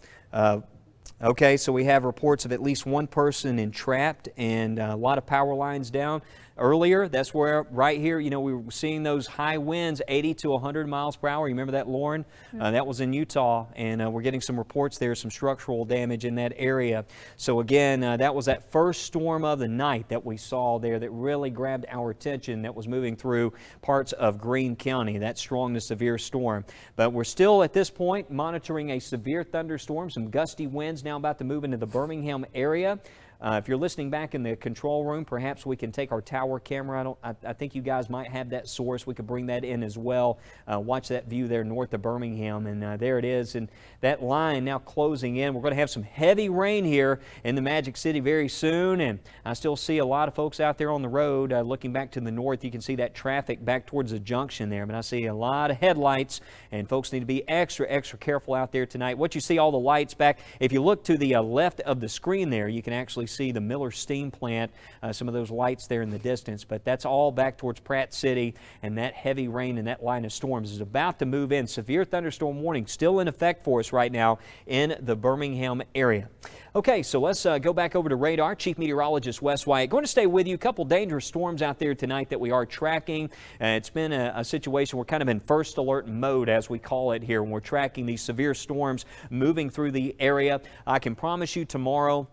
[SPEAKER 1] Okay, so we have reports of at least one person entrapped and a lot of power lines down. Earlier, that's where, right here, you know, we were seeing those high winds, 80 to 100 miles per hour. You remember that, Lauren? That was in Utah, and we're getting some reports there, some structural damage in that area. So again, that was that first storm of the night that we saw there that really grabbed our attention, that was moving through parts of Greene County, that strong to severe storm. But we're still at this point monitoring a severe thunderstorm, some gusty winds now about to move into the Birmingham area. If you're listening back in the control room, perhaps we can take our tower camera. I think you guys might have that source. We could bring that in as well. Watch that view there north of Birmingham, and there it is. And that line now closing in. We're going to have some heavy rain here in the Magic City very soon, and I still see a lot of folks out there on the road looking back to the north. You can see that traffic back towards the junction there, but I see a lot of headlights, and folks need to be extra careful out there tonight. What you see, all the lights back. If you look to the left of the screen there, you can actually see the Miller Steam Plant, some of those lights there in the distance, but that's all back towards Pratt City, and that heavy rain and that line of storms is about to move in. Severe thunderstorm warning still in effect for us right now in the Birmingham area. Okay, so let's go back over to radar. Chief Meteorologist Wes Wyatt going to stay with you. A couple dangerous storms out there tonight that we are tracking. It's been a situation we're kind of in first alert mode, as we call it here, when we're tracking these severe storms moving through the area. I can promise you tomorrow,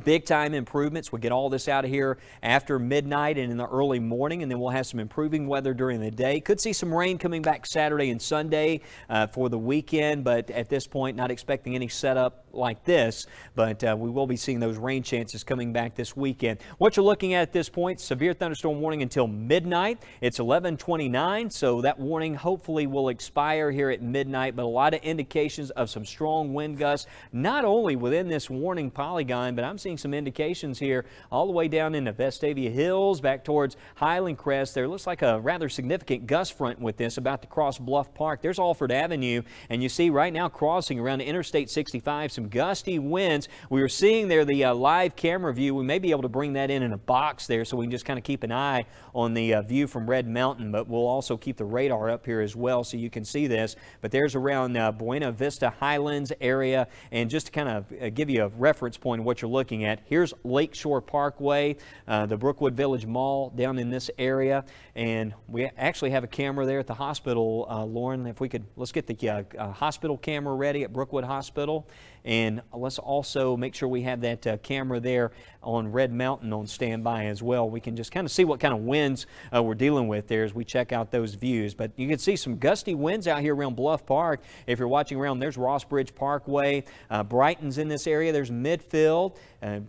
[SPEAKER 1] big time improvements. We'll get all this out of here after midnight and in the early morning, and then we'll have some improving weather during the day. Could see some rain coming back Saturday and Sunday for the weekend, but at this point not expecting any setup like this, but we will be seeing those rain chances coming back this weekend. What you're looking at this point, severe thunderstorm warning until midnight. It's 11:29, so that warning hopefully will expire here at midnight, but a lot of indications of some strong wind gusts, not only within this warning polygon, but I'm seeing some indications here all the way down into Vestavia Hills, back towards Highland Crest. There looks like a rather significant gust front with this about to cross Bluff Park. There's Alford Avenue, and you see right now crossing around Interstate 65, some gusty winds. We were seeing there the live camera view. We may be able to bring that in a box there so we can just kind of keep an eye on the view from Red Mountain, but we'll also keep the radar up here as well so you can see this. But there's around Buena Vista Highlands area, and just to kind of give you a reference point of what you're looking at, here's Lakeshore Parkway, the Brookwood Village Mall down in this area, and we actually have a camera there at the hospital. Lauren, if we could, let's get the hospital camera ready at Brookwood Hospital, and let's also make sure we have that camera there on Red Mountain on standby as well. We can just kind of see what kind of winds we're dealing with there as we check out those views. But you can see some gusty winds out here around Bluff Park. If you're watching around, there's Ross Bridge Parkway. Brighton's in this area. There's Midfield.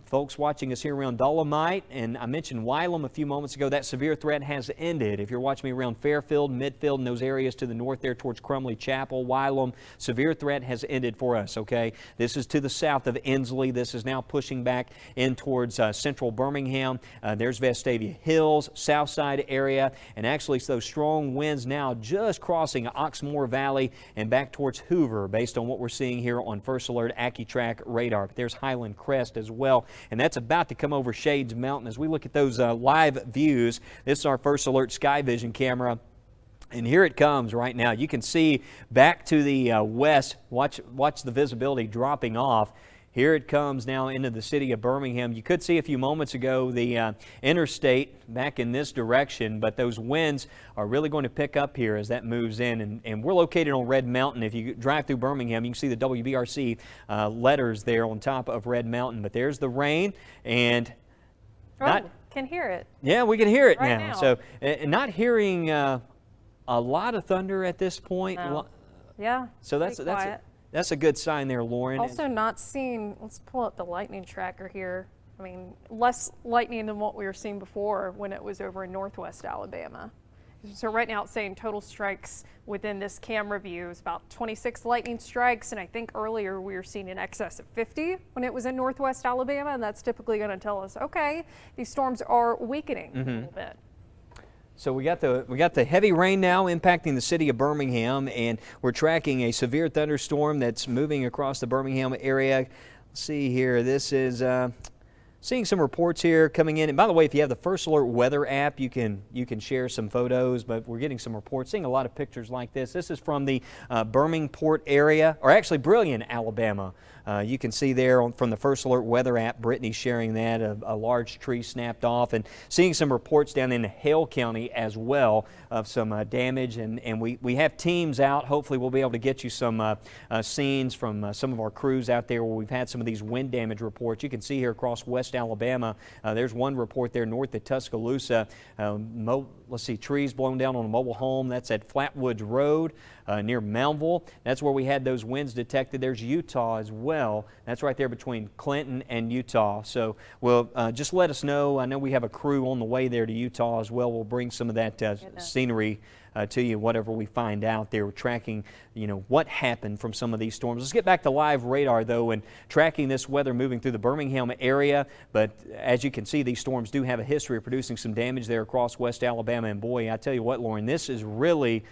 [SPEAKER 1] Folks watching us here around Dolomite, and I mentioned Wylam a few moments ago. That severe threat has ended. If you're watching me around Fairfield, Midfield, and those areas to the north there towards Crumley Chapel, Wylam, severe threat has ended for us, okay? This is to the south of Inslee. This is now pushing back in towards central Birmingham. There's Vestavia Hills, south side area, and actually those strong winds now just crossing Oxmoor Valley and back towards Hoover based on what we're seeing here on First Alert AccuTrack radar. But there's Highland Crest as well, and that's about to come over Shades Mountain. As we look at those live views, this is our First Alert Sky Vision camera. And here it comes right now. You can see back to the west. Watch the visibility dropping off. Here it comes now into the city of Birmingham. You could see a few moments ago the interstate back in this direction, but those winds are really going to pick up here as that moves in. And we're located on Red Mountain. If you drive through Birmingham, you can see the WBRC letters there on top of Red Mountain. But there's the rain, and
[SPEAKER 2] can hear it.
[SPEAKER 1] Yeah, we can hear it
[SPEAKER 2] right
[SPEAKER 1] now. So not hearing a lot of thunder at this point.
[SPEAKER 2] No. Yeah.
[SPEAKER 1] So that's a good sign there, Lauren.
[SPEAKER 2] Also not seeing, let's pull up the lightning tracker here. I mean, less lightning than what we were seeing before when it was over in northwest Alabama. So right now it's saying total strikes within this camera view is about 26 lightning strikes, and I think earlier we were seeing in excess of 50 when it was in northwest Alabama, and that's typically going to tell us, okay, these storms are weakening a little bit.
[SPEAKER 1] So we got the heavy rain now impacting the city of Birmingham, and we're tracking a severe thunderstorm that's moving across the Birmingham area. Let's see here. This is seeing some reports here coming in. And by the way, if you have the First Alert weather app, you can share some photos, but we're getting some reports, seeing a lot of pictures like this. This is from the Birmingport area, or actually Brilliant, Alabama. You can see there from the First Alert weather app, Brittany sharing that, a large tree snapped off, and seeing some reports down in Hale County as well of some damage. And we have teams out. Hopefully we'll be able to get you some scenes from some of our crews out there where we've had some of these wind damage reports. You can see here across West Alabama, there's one report there north of Tuscaloosa. Let's see, trees blown down on a mobile home. That's at Flatwoods Road near Mountville. That's where we had those winds detected. There's Utah as well. That's right there between Clinton and Utah. So just let us know. I know we have a crew on the way there to Utah as well. We'll bring some of that scenery to you, whatever we find out there. We're tracking, what happened from some of these storms. Let's get back to live radar, though, and tracking this weather moving through the Birmingham area. But as you can see, these storms do have a history of producing some damage there across West Alabama. And boy, I tell you what, Lauren, this is really,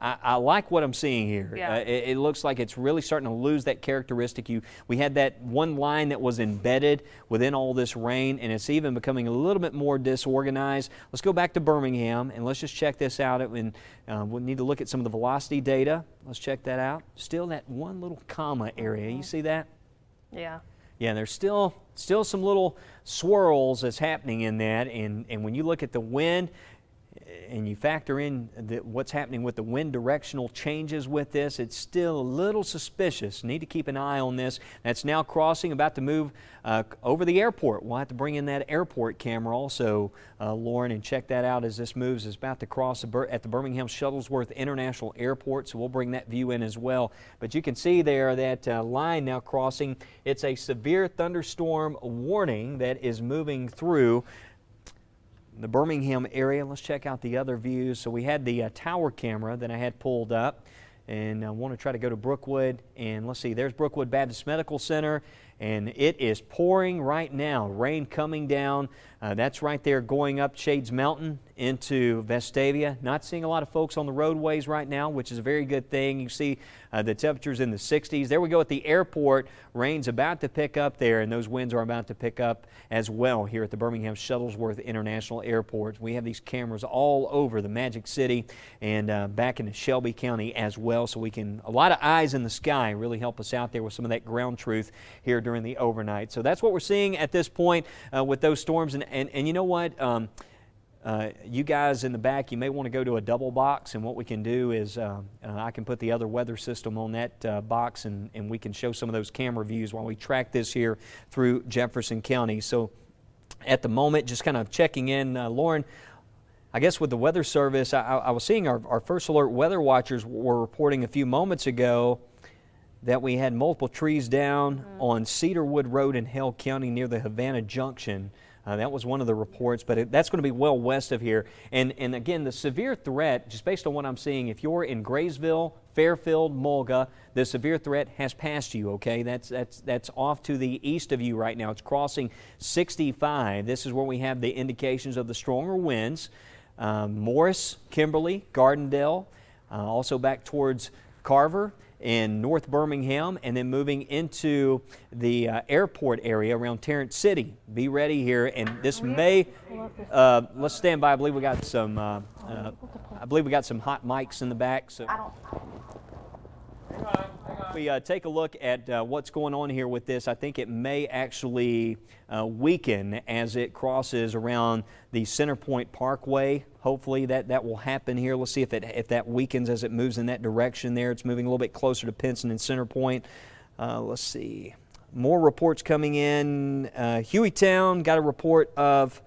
[SPEAKER 1] I like what I'm seeing here.
[SPEAKER 2] Yeah.
[SPEAKER 1] It looks like it's really starting to lose that characteristic. We had that one line that was embedded within all this rain, and it's even becoming a little bit more disorganized. Let's go back to Birmingham, and let's just check this out. And we'll need to look at some of the velocity data. Let's check that out. Still that one little comma area. You see that?
[SPEAKER 2] Yeah.
[SPEAKER 1] Yeah, there's still some little swirls that's happening in that. And when you look at the wind, and you factor in what's happening with the wind directional changes with this, it's still a little suspicious. Need to keep an eye on this. That's now crossing, about to move over the airport. We'll have to bring in that airport camera also, Lauren, and check that out as this moves. It's about to cross at the Birmingham Shuttlesworth International Airport, so we'll bring that view in as well. But you can see there that line now crossing. It's a severe thunderstorm warning that is moving through the Birmingham area. Let's check out the other views. So we had the tower camera that I had pulled up, and I want to try to go to Brookwood, and let's see, there's Brookwood Baptist Medical Center, and it is pouring right now. Rain coming down. That's right there going up Shades Mountain into Vestavia. Not seeing a lot of folks on the roadways right now, which is a very good thing. You see the temperatures in the 60s. There we go at the airport. Rain's about to pick up there, and those winds are about to pick up as well here at the Birmingham Shuttlesworth International Airport. We have these cameras all over the Magic City and back into Shelby County as well, so we can, a lot of eyes in the sky, really help us out there with some of that ground truth here during the overnight. So that's what we're seeing at this point with those storms. And you know what? You guys in the back, you may want to go to a double box, and what we can do is I can put the other weather system on that box, and we can show some of those camera views while we track this here through Jefferson County. So at the moment, just kind of checking in, Lauren, I guess with the Weather Service, I was seeing our First Alert weather watchers were reporting a few moments ago that we had multiple trees down on Cedarwood Road in Hale County near the Havana Junction. That was one of the reports, but that's going to be well west of here. And again, the severe threat, just based on what I'm seeing, if you're in Graysville, Fairfield, Mulga, the severe threat has passed you, okay? That's off to the east of you right now. It's crossing 65. This is where we have the indications of the stronger winds. Morris, Kimberly, Gardendale, also back towards Carver in North Birmingham, and then moving into the airport area around Tarrant City. Be ready here, and this may, let's stand by. I believe we got some hot mics in the back. So we take a look at what's going on here with this. I think it may actually weaken as it crosses around the Centerpoint Parkway. Hopefully that will happen here. Let's see if that weakens as it moves in that direction there. It's moving a little bit closer to Pinson and Centerpoint. Let's see. More reports coming in. Hueytown got a report of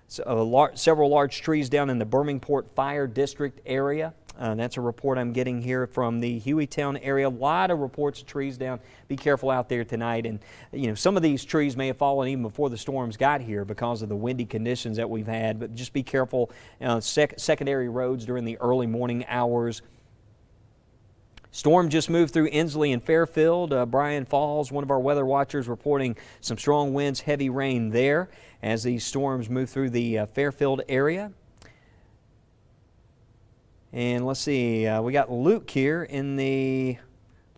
[SPEAKER 1] several large trees down in the Birmingport Fire District area. That's a report I'm getting here from the Hueytown area. A lot of reports of trees down. Be careful out there tonight. And, some of these trees may have fallen even before the storms got here because of the windy conditions that we've had. But just be careful. Secondary roads during the early morning hours. Storm just moved through Inslee and Fairfield. Brian Falls, one of our weather watchers, reporting some strong winds, heavy rain there as these storms move through the Fairfield area. And let's see, we got Luke here in the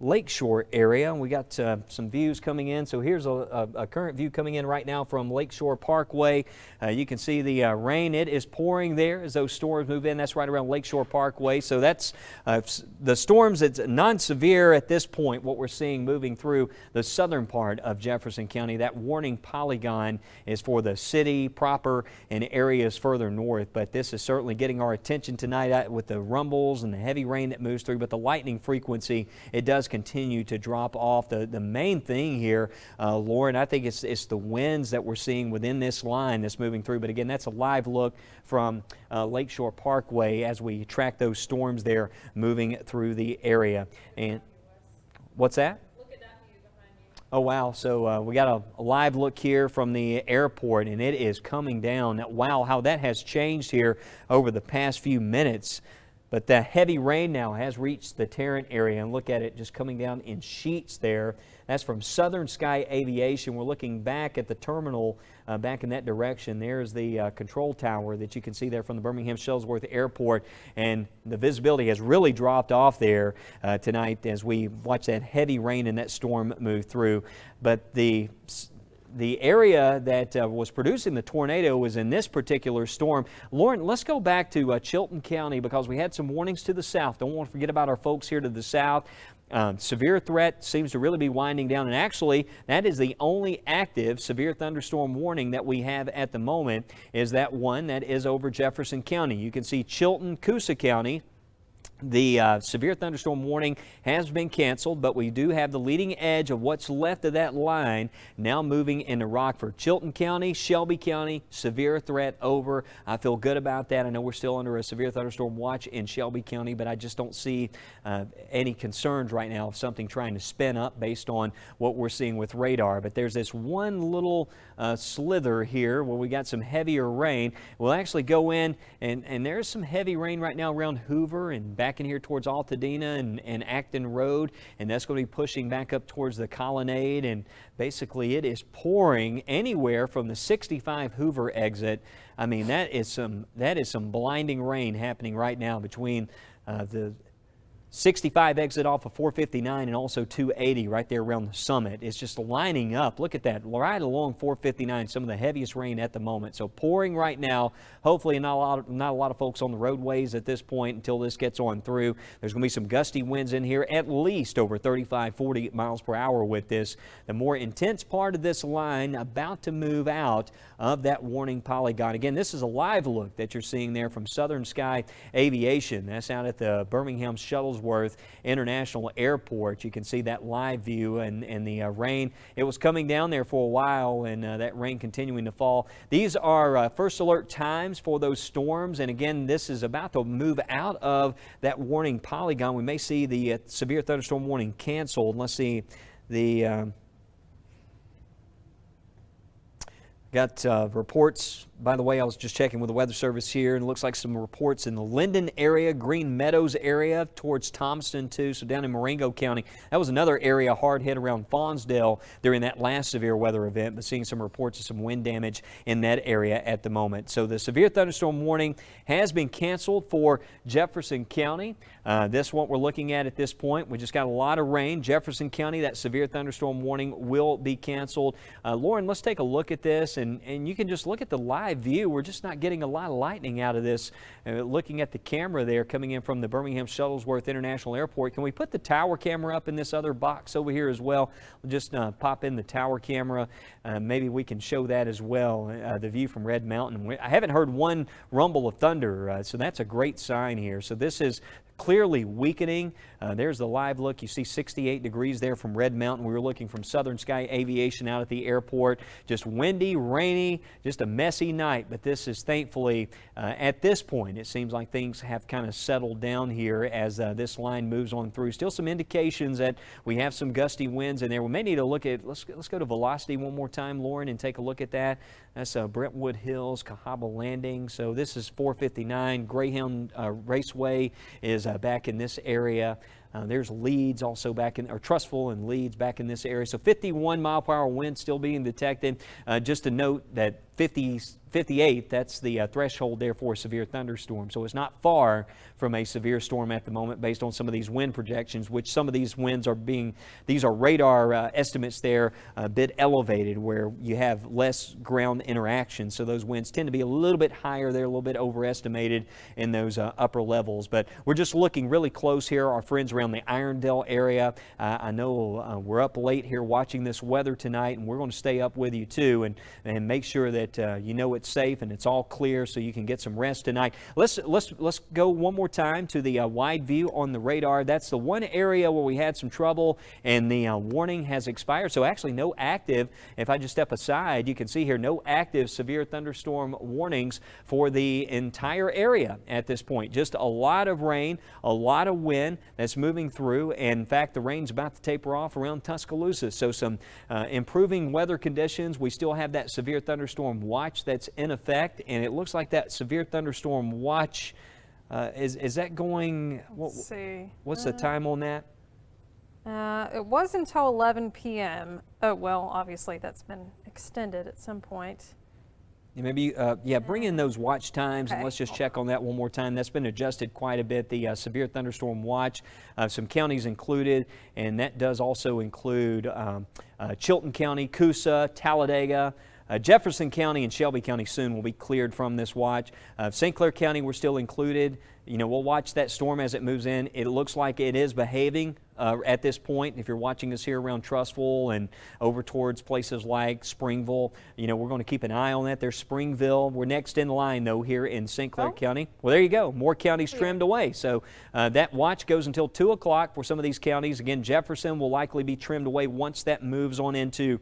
[SPEAKER 1] Lakeshore area. We got some views coming in. So here's a current view coming in right now from Lakeshore Parkway. You can see the rain. It is pouring there as those storms move in. That's right around Lakeshore Parkway. So that's the storms. It's non-severe at this point. What we're seeing moving through the southern part of Jefferson County. That warning polygon is for the city proper and areas further north. But this is certainly getting our attention tonight with the rumbles and the heavy rain that moves through. But the lightning frequency, it does continue to drop off. The main thing here, Lauren, I think it's the winds that we're seeing within this line that's moving through. But again, that's a live look from Lakeshore Parkway as we track those storms there moving through the area. And what's that? Look at that view behind you. Oh wow, so we got a live look here from the airport, and it is coming down. Wow, how that has changed here over the past few minutes. But the heavy rain now has reached the Tarrant area, and look at it just coming down in sheets there. That's from Southern Sky Aviation. We're looking back at the terminal back in that direction. There's the control tower that you can see there from the Birmingham Shuttlesworth Airport, and the visibility has really dropped off there tonight as we watch that heavy rain and that storm move through. But the area that was producing the tornado was in this particular storm. Lauren, let's go back to Chilton County because we had some warnings to the south. Don't want to forget about our folks here to the south. Severe threat seems to really be winding down, and actually that is the only active severe thunderstorm warning that we have at the moment, is that one that is over Jefferson County. You can see Chilton, Coosa County. The severe thunderstorm warning has been canceled, but we do have the leading edge of what's left of that line now moving into Rockford. Chilton County, Shelby County, severe threat over. I feel good about that. I know we're still under a severe thunderstorm watch in Shelby County, but I just don't see any concerns right now of something trying to spin up based on what we're seeing with radar. But there's this one little slither here where we got some heavier rain. We'll actually go in, and there's some heavy rain right now around Hoover and back in here towards Altadena and Acton Road, and that's going to be pushing back up towards the Colonnade, and basically it is pouring anywhere from the 65 Hoover exit. I mean, that is some blinding rain happening right now between the 65 exit off of 459 and also 280 right there around the summit. It's just lining up. Look at that, right along 459, some of the heaviest rain at the moment. So pouring right now. Hopefully not a lot of folks on the roadways at this point until this gets on through. There's going to be some gusty winds in here, at least over 35, 40 miles per hour with this. The more intense part of this line about to move out of that warning polygon. Again, this is a live look that you're seeing there from Southern Sky Aviation. That's out at the Birmingham Shuttlesworth International Airport. You can see that live view and the rain. It was coming down there for a while, and that rain continuing to fall. These are first alert times for those storms, and again, this is about to move out of that warning polygon. We may see the severe thunderstorm warning canceled. Let's see the got reports. By the way, I was just checking with the Weather Service here, and it looks like some reports in the Linden area, Green Meadows area, towards Thomaston too, so down in Marengo County. That was another area hard hit around Faunsdale during that last severe weather event, but seeing some reports of some wind damage in that area at the moment. So the severe thunderstorm warning has been canceled for Jefferson County. This what we're looking at this point. We just got a lot of rain. Jefferson County, that severe thunderstorm warning will be canceled. Lauren, let's take a look at this, and you can just look at the live view. We're just not getting a lot of lightning out of this. Looking at the camera there coming in from the Birmingham Shuttlesworth International Airport. Can we put the tower camera up in this other box over here as well? We'll just pop in the tower camera. Maybe we can show that as well, the view from Red Mountain. I haven't heard one rumble of thunder, so that's a great sign here. So this is clearly weakening. There's the live look. You see 68 degrees there from Red Mountain. We were looking from Southern Sky Aviation out at the airport. Just windy, rainy, just a messy night. But this is thankfully, at this point, it seems like things have kind of settled down here as this line moves on through. Still some indications that we have some gusty winds in there. We may need to look at, let's go to velocity one more time, Lauren, and take a look at that. That's Brentwood Hills, Cahaba Landing. So this is 459. Greyhound Raceway is back in this area. There's Leeds also back in, or Trustful and Leeds back in this area. So 51 mile per hour wind still being detected. Just to note that 50 58, that's the threshold there for a severe thunderstorm. So it's not far from a severe storm at the moment based on some of these wind projections, which some of these winds are these are radar estimates there, a bit elevated where you have less ground interaction. So those winds tend to be a little bit higher. They're a little bit overestimated in those upper levels. But we're just looking really close here. Our friends around the Irondale area, I know we're up late here watching this weather tonight, and we're going to stay up with you too and make sure that you know it's safe and it's all clear so you can get some rest tonight. Let's go one more time to the wide view on the radar. That's the one area where we had some trouble and the warning has expired. So actually no active, if I just step aside, you can see here no active severe thunderstorm warnings for the entire area at this point. Just a lot of rain, a lot of wind that's moving through. And in fact, the rain's about to taper off around Tuscaloosa. So some improving weather conditions. We still have that severe thunderstorm watch that's in effect, and it looks like that severe thunderstorm watch is that going?
[SPEAKER 2] Let's see.
[SPEAKER 1] What's the time on that?
[SPEAKER 2] It was until 11 p.m. Oh, well, obviously that's been extended at some point.
[SPEAKER 1] Maybe, bring in those watch times, and
[SPEAKER 2] Okay.
[SPEAKER 1] let's just check on that one more time. That's been adjusted quite a bit, the severe thunderstorm watch, some counties included, and that does also include Chilton County, Coosa, Talladega, Jefferson County and Shelby County soon will be cleared from this watch. St. Clair County, we're still included. You know, we'll watch that storm as it moves in. It looks like it is behaving at this point. If you're watching us here around Trussville and over towards places like Springville, you know, we're going to keep an eye on that. There's Springville. We're next in line, though, here in St. Clair County. Well, there you go. More counties trimmed away. So that watch goes until 2 o'clock for some of these counties. Again, Jefferson will likely be trimmed away once that moves on into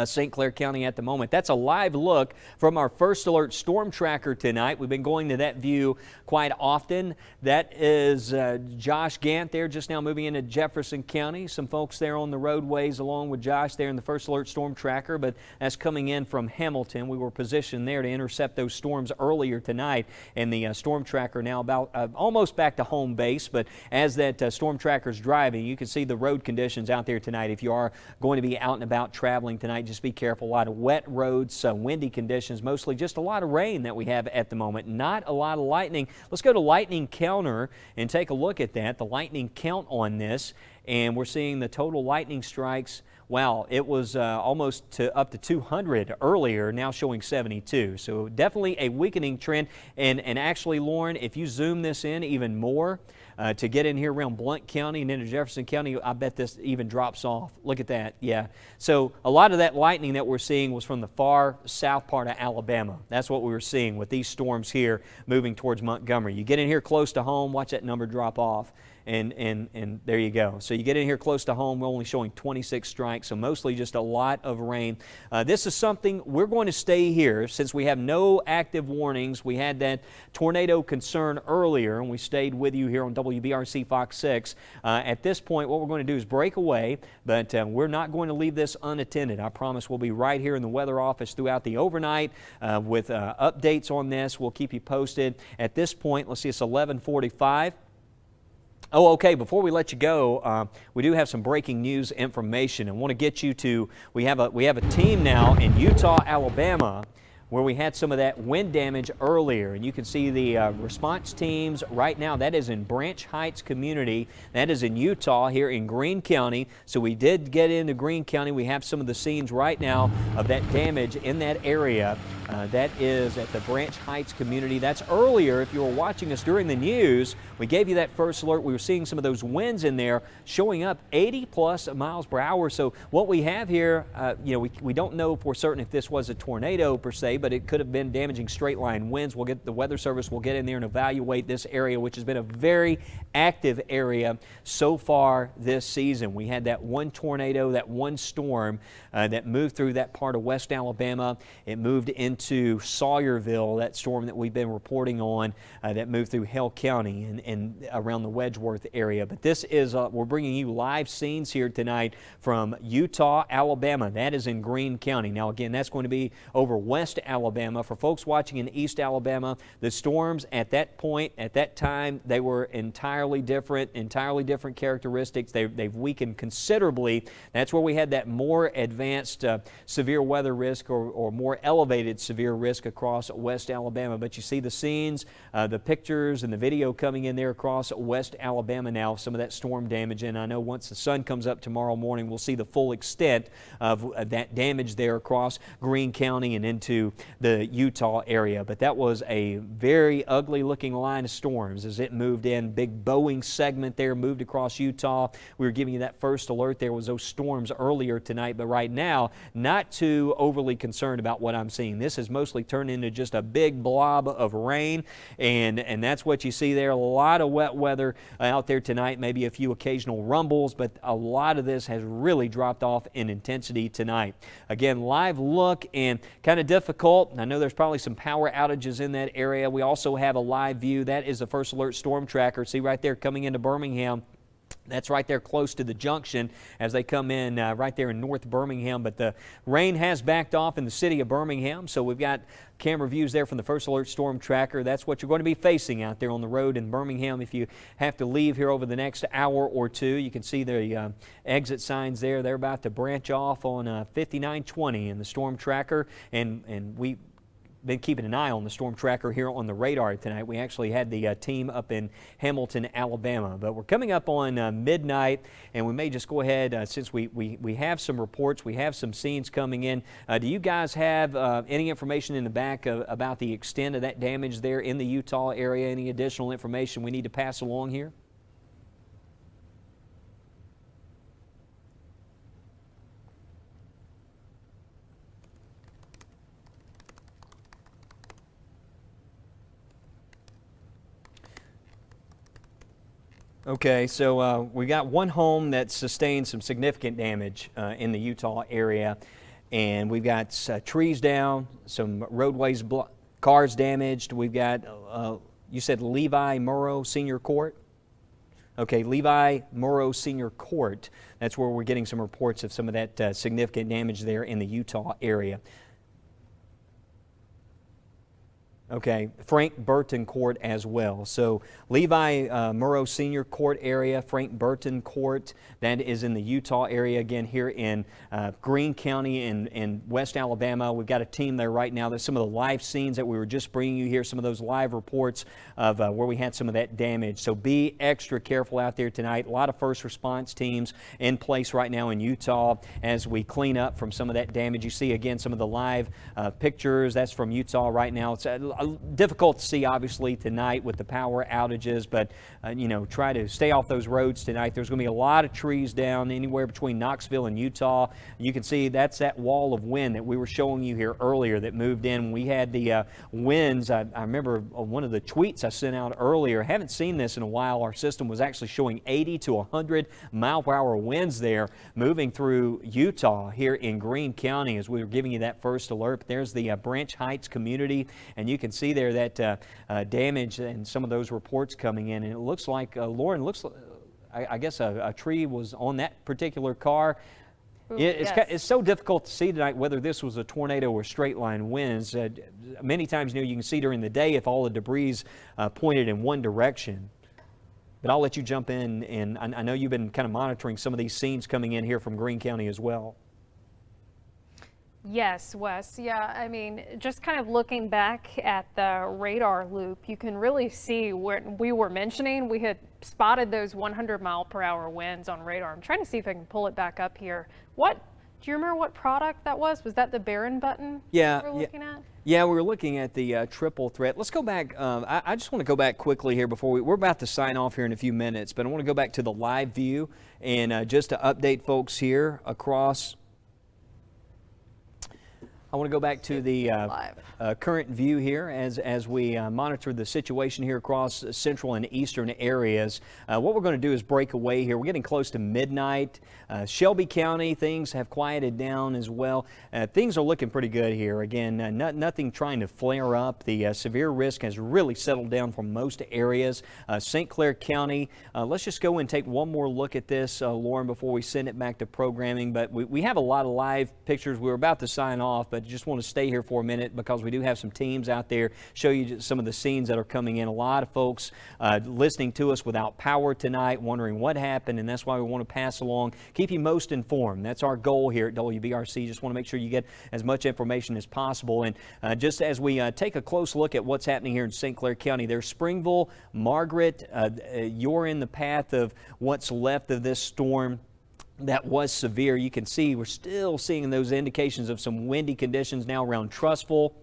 [SPEAKER 1] St. Clair County at the moment. That's a live look from our First Alert Storm Tracker tonight. We've been going to that view quite often. That is Josh Gant there just now moving into Jefferson County. Some folks there on the roadways along with Josh there in the First Alert Storm Tracker, but that's coming in from Hamilton. We were positioned there to intercept those storms earlier tonight, and the Storm Tracker now about almost back to home base. But as that Storm Tracker is driving, you can see the road conditions out there tonight. If you are going to be out and about traveling tonight, just be careful. A lot of wet roads, windy conditions, mostly just a lot of rain that we have at the moment. Not a lot of lightning. Let's go to lightning counter and take a look at that, the lightning count on this. And we're seeing the total lightning strikes. Wow, it was almost up to 200 earlier, now showing 72. So definitely a weakening trend. And actually, Lauren, if you zoom this in even more, to get in here around Blount County and into Jefferson County, I bet this even drops off. Look at that, yeah. So a lot of that lightning that we're seeing was from the far south part of Alabama. That's what we were seeing with these storms here moving towards Montgomery. You get in here close to home, watch that number drop off. And there you go. So you get in here close to home, we're only showing 26 strikes, so mostly just a lot of rain. This is something we're going to stay here since we have no active warnings. We had that tornado concern earlier, and we stayed with you here on WBRC Fox 6. At this point, what we're going to do is break away, but we're not going to leave this unattended. I promise we'll be right here in the weather office throughout the overnight with updates on this. We'll keep you posted. At this point, let's see, it's 11:45. Oh, okay, before we let you go, we do have some breaking news information. I want to get you to, we have a team now in Utah, Alabama, where we had some of that wind damage earlier. And you can see the response teams right now. That is in Branch Heights community. That is in Utah here in Greene County. So we did get into Greene County. We have some of the scenes right now of that damage in that area. That is at the Branch Heights community. That's earlier. If you were watching us during the news, we gave you that first alert. We were seeing some of those winds in there showing up 80 plus miles per hour. So what we have here, we don't know for certain if this was a tornado per se, but it could have been damaging straight line winds. We'll get the Weather Service will get in there and evaluate this area, which has been a very active area so far this season. We had that one tornado, that one storm that moved through that part of West Alabama. It moved into Sawyerville, that storm that we've been reporting on that moved through Hale County and around the Wedgeworth area. But this is, we're bringing you live scenes here tonight from Utah, Alabama. That is in Greene County. Now again, that's going to be over West Alabama. For folks watching in East Alabama, the storms at that point, at that time, they were entirely different characteristics. They've weakened considerably. That's where we had that more advanced severe weather risk or more elevated severe risk across West Alabama. But you see the scenes, the pictures and the video coming in there across West Alabama now, some of that storm damage. And I know once the sun comes up tomorrow morning, we'll see the full extent of that damage there across Greene County and into the Utah area. But that was a very ugly looking line of storms as it moved in. Big bowing segment there moved across Utah. We were giving you that first alert. There was those storms earlier tonight, but right now, not too overly concerned about what I'm seeing. This has mostly turned into just a big blob of rain, and that's what you see there. A lot of wet weather out there tonight, maybe a few occasional rumbles, but a lot of this has really dropped off in intensity tonight. Again, live look and kind of difficult. I know there's probably some power outages in that area. We also have a live view. That is the First Alert Storm Tracker. See right there coming into Birmingham. That's right there close to the junction as they come in right there in North Birmingham. But the rain has backed off in the city of Birmingham, so we've got camera views there from the First Alert Storm Tracker. That's what you're going to be facing out there on the road in Birmingham if you have to leave here over the next hour or two. You can see the exit signs there. They're about to branch off on 5920 in the Storm Tracker, and we been keeping an eye on the storm tracker here on the radar tonight. We actually had the team up in Hamilton, Alabama. But we're coming up on midnight, and we may just go ahead, since we have some reports, we have some scenes coming in. Do you guys have any information in the back about the extent of that damage there in the Utah area? Any additional information we need to pass along here? Okay, so we got one home that sustained some significant damage in the Utah area, and we've got trees down, some roadways, cars damaged. We've got, you said Levi Murrow Senior Court? Okay, Levi Murrow Senior Court. That's where we're getting some reports of some of that significant damage there in the Utah area. Okay, Frank Burton Court as well. So Levi Murrow Senior Court area, Frank Burton Court, that is in the Utah area again here in Greene County in West Alabama. We've got a team there right now. There's some of the live scenes that we were just bringing you here, some of those live reports of where we had some of that damage. So be extra careful out there tonight. A lot of first response teams in place right now in Utah as we clean up from some of that damage. You see again some of the live pictures. That's from Utah right now. It's difficult to see obviously tonight with the power outages, but you know, try to stay off those roads tonight. There's going to be a lot of trees down anywhere between Knoxville and Utah. You can see that's that wall of wind that we were showing you here earlier that moved in. We had the winds. I remember one of the tweets I sent out earlier. Haven't seen this in a while. Our system was actually showing 80 to 100 mile per hour winds there moving through Utah here in Greene County as we were giving you that first alert. But there's the Branch Heights community, and you can see there that damage and some of those reports coming in. And it looks like, Lauren, looks like, I guess a tree was on that particular car. It's so difficult to see tonight whether this was a tornado or straight line winds. Many times, you know, you can see during the day if all the debris pointed in one direction. But I'll let you jump in, and I know you've been kind of monitoring some of these scenes coming in here from Greene County as well.
[SPEAKER 2] Yes, Wes. Yeah, I mean, just kind of looking back at the radar loop, you can really see where we were mentioning we had spotted those 100 mile per hour winds on radar. I'm trying to see if I can pull it back up here. Do you remember what product that was? Was that the Barron button?
[SPEAKER 1] Yeah.
[SPEAKER 2] We were looking at?
[SPEAKER 1] Yeah, we were looking at the triple threat. Let's go back. I just want to go back quickly here before we're about to sign off here in a few minutes, but I want to go back to the live view and just to update folks here across. I want to go back to the current view here as we monitor the situation here across central and eastern areas. What we're going to do is break away here. We're getting close to midnight. Shelby County, things have quieted down as well. Things are looking pretty good here. Again, nothing trying to flare up. The severe risk has really settled down for most areas. St. Clair County, let's just go and take one more look at this, Lauren, before we send it back to programming. But we have a lot of live pictures. We were about to sign off, but just want to stay here for a minute because we do have some teams out there, show you some of the scenes that are coming in. A lot of folks listening to us without power tonight, wondering what happened, and that's why we want to pass along, keep you most informed. That's our goal here at WBRC. Just want to make sure you get as much information as possible. And just as we take a close look at what's happening here in St. Clair County, there's Springville, Margaret, you're in the path of what's left of this storm that was severe. You can see we're still seeing those indications of some windy conditions now around Trussville.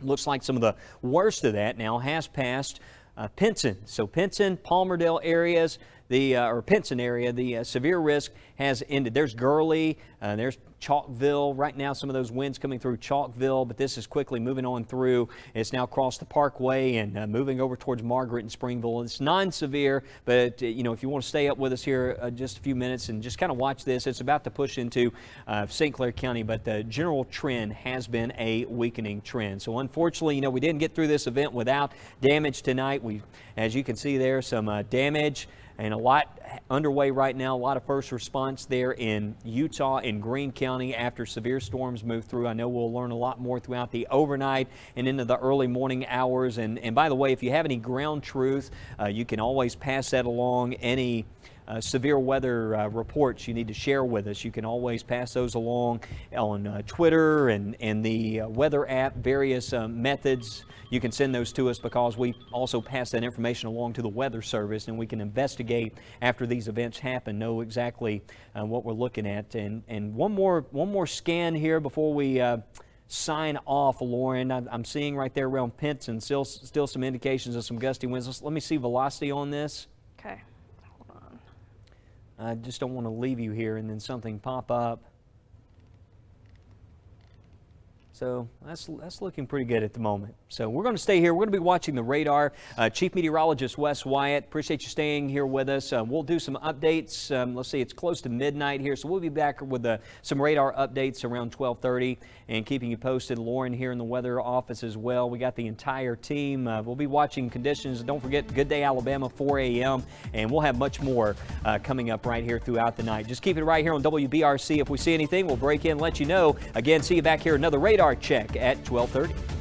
[SPEAKER 1] Looks like some of the worst of that now has passed Pinson. So Pinson, Palmerdale areas, or Pinson area, the severe risk has ended. There's Gurley, there's Chalkville. Right now, some of those winds coming through Chalkville, but this is quickly moving on through. It's now crossed the Parkway and moving over towards Margaret and Springville. It's non-severe, but if you want to stay up with us here just a few minutes and just kind of watch this, it's about to push into St. Clair County, but the general trend has been a weakening trend. So unfortunately, we didn't get through this event without damage tonight. As you can see there, some damage and a lot underway right now. A lot of first response there in Utah and Greene County after severe storms move through. I know we'll learn a lot more throughout the overnight and into the early morning hours. And by the way, if you have any ground truth, you can always pass that along. Any severe weather reports you need to share with us, you can always pass those along on Twitter and the weather app, various methods. You can send those to us because we also pass that information along to the Weather Service, and we can investigate after these events happen, know exactly what we're looking at. And one more scan here before we sign off, Lauren. I'm seeing right there around Pinson still some indications of some gusty winds. Let me see velocity on this.
[SPEAKER 2] Okay.
[SPEAKER 1] I just don't want to leave you here and then something pop up. So that's looking pretty good at the moment. So we're going to stay here. We're going to be watching the radar. Chief Meteorologist Wes Wyatt, appreciate you staying here with us. We'll do some updates. Let's see, it's close to midnight here, so we'll be back with some radar updates around 12:30 and keeping you posted. Lauren here in the weather office as well. We got the entire team. We'll be watching conditions. Don't forget, Good Day Alabama, 4 a.m., and we'll have much more coming up right here throughout the night. Just keep it right here on WBRC. If we see anything, we'll break in, let you know. Again, see you back here, another radar check at 12:30.